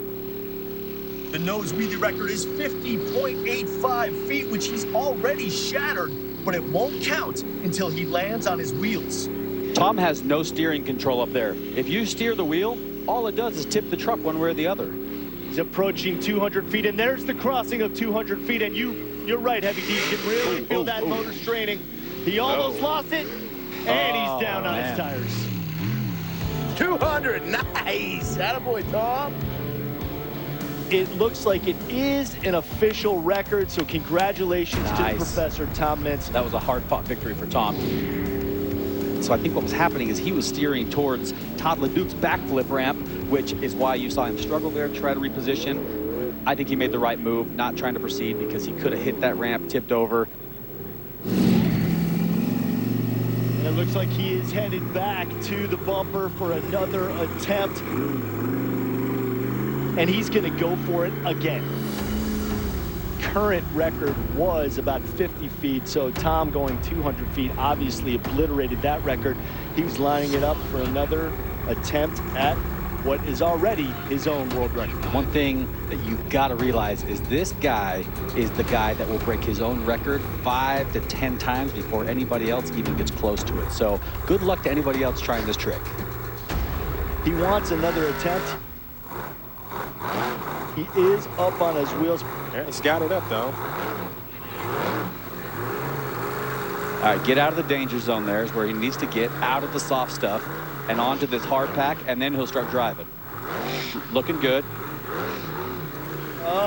The nose wheelie record is 50.85 feet, which he's already shattered, but it won't count until he lands on his wheels. Tom has no steering control up there. If you steer the wheel, all it does is tip the truck one way or the other. He's approaching 200 feet, and there's the crossing of 200 feet, and you're right, Heavy D. You can really feel that motor straining. He almost lost it, and he's down on his tires. 200, nice. Attaboy, Tom. It looks like it is an official record, so congratulations to the Professor, Tom Mintz. That was a hard-fought victory for Tom. So I think what was happening is he was steering towards Todd LeDuc's backflip ramp, which is why you saw him struggle there, try to reposition. I think he made the right move, not trying to proceed, because he could have hit that ramp, tipped over. And it looks like he is headed back to the bumper for another attempt. And he's going to go for it again. Current record was about 50 feet, so Tom going 200 feet obviously obliterated that record. He was lining it up for another attempt at what is already his own world record. One thing that you've got to realize is this guy is the guy that will break his own record 5 to 10 times before anybody else even gets close to it. So good luck to anybody else trying this trick. He wants another attempt. He is up on his wheels. Yeah, he's got it up, though. All right, get out of the danger zone there is where he needs to get out of the soft stuff and onto this hard pack, and then he'll start driving. Looking good.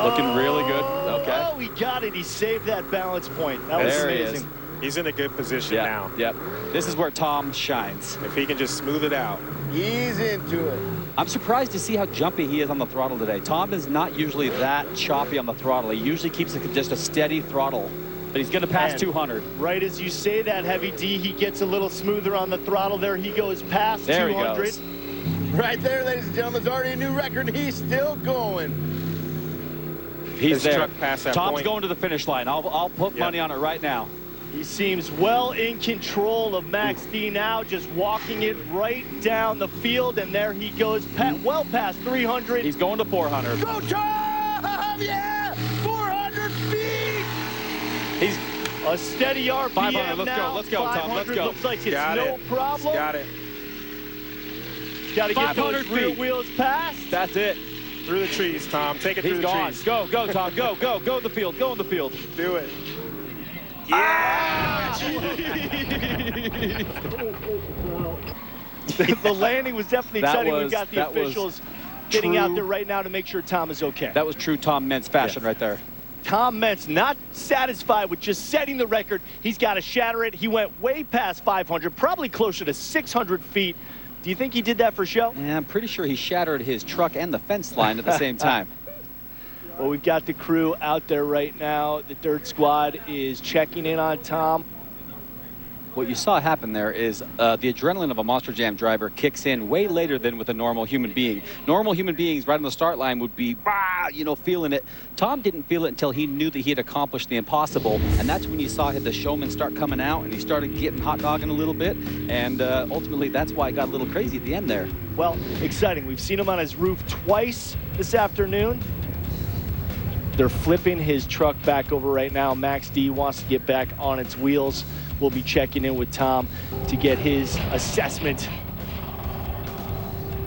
Looking really good. Okay. Oh, he got it. He saved that balance point. That was amazing. He's in a good position now. Yep. This is where Tom shines. If he can just smooth it out. He's into it. I'm surprised to see how jumpy he is on the throttle today. Tom is not usually that choppy on the throttle. He usually keeps just a steady throttle. But he's going to pass 200. Right as you say that, Heavy D, he gets a little smoother on the throttle there. He goes past 200. He goes. Right there, ladies and gentlemen, there's already a new record. He's still going. He's there. Past that Tom's point. going to the finish line. I'll put money on it right now. He seems well in control of Max D now, just walking it right down the field, and there he goes, well past 300. He's going to 400. Go, Tom! Yeah! 400 feet! He's a steady RPM 500. Let's now. go. Let's go, Tom. Let's go. Looks like it's no problem. Got it. Got to get those 500 rear feet. wheels past. That's it. Through the trees, Tom. Take it through the gone. trees. Go, Tom. Go in the field. Go in the field. Do it. Yeah! The landing was definitely exciting. We've got the officials getting out there right now to make sure Tom is okay. That was true Tom Mentz fashion right there. Tom Mentz not satisfied with just setting the record. He's got to shatter it. He went way past 500, probably closer to 600 feet. Do you think he did that for show? Yeah, I'm pretty sure he shattered his truck and the fence line at the same time. Well, we've got the crew out there right now. The dirt squad is checking in on Tom. What you saw happen there is the adrenaline of a Monster Jam driver kicks in way later than with a normal human being. Normal human beings right on the start line would be, feeling it. Tom didn't feel it until he knew that he had accomplished the impossible, and that's when you saw the showman start coming out, and he started getting hot dogging a little bit, and ultimately that's why it got a little crazy at the end there. Well, exciting. We've seen him on his roof twice this afternoon. They're flipping his truck back over right now. Max D wants to get back on its wheels. We'll be checking in with Tom to get his assessment.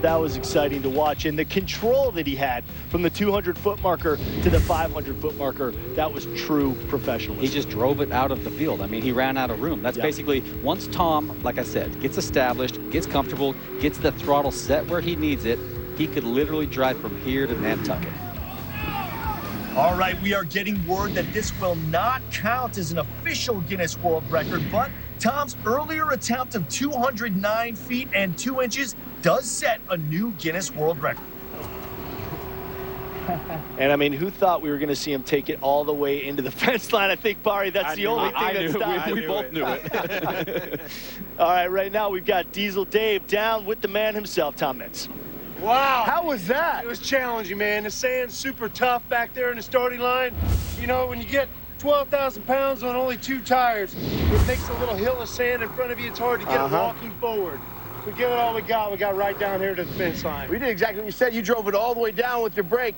That was exciting to watch. And the control that he had from the 200-foot marker to the 500-foot marker, that was true professionalism. He just drove it out of the field. I mean, he ran out of room. That's basically, once Tom, like I said, gets established, gets comfortable, gets the throttle set where he needs it, he could literally drive from here to Nantucket. All right, we are getting word that this will not count as an official Guinness World Record, but Tom's earlier attempt of 209 feet and 2 inches does set a new Guinness World Record. And I mean, who thought we were going to see him take it all the way into the fence line? I think, Barry, that's the only thing that stopped. We both knew it. All right, right now we've got Diesel Dave down with the man himself, Tom Mentz. Wow. How was that? It was challenging, man. The sand's super tough back there in the starting line. You know, when you get 12,000 pounds on only 2 tires, it makes a little hill of sand in front of you. It's hard to get it walking forward. We give it all we got. We got right down here to the fence line. We did exactly what you said. You drove it all the way down with your brake.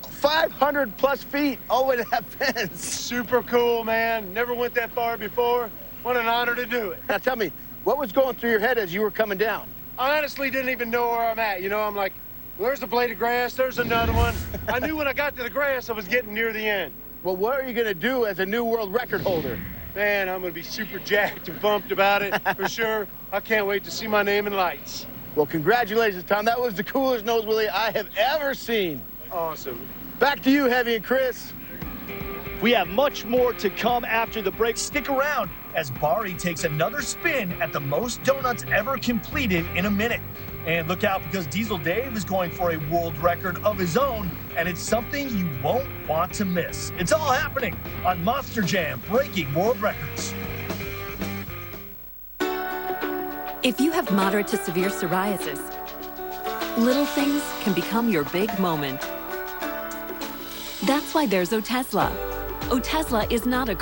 500 plus feet all the way to that fence. Super cool, man. Never went that far before. What an honor to do it. Now tell me, what was going through your head as you were coming down? I honestly didn't even know where I'm at. You know, I'm like, well, there's a blade of grass, there's another one. I knew when I got to the grass, I was getting near the end. Well, what are you going to do as a new world record holder? Man, I'm going to be super jacked and pumped about it, for sure. I can't wait to see my name in lights. Well, congratulations, Tom. That was the coolest nose wheelie I have ever seen. Awesome. Back to you, Heavy and Chris. We have much more to come after the break. Stick around as Barry takes another spin at the most donuts ever completed in a minute. And look out, because Diesel Dave is going for a world record of his own, and it's something you won't want to miss. It's all happening on Monster Jam Breaking World Records. If you have moderate to severe psoriasis, little things can become your big moment. That's why there's Otezla. Otezla is not a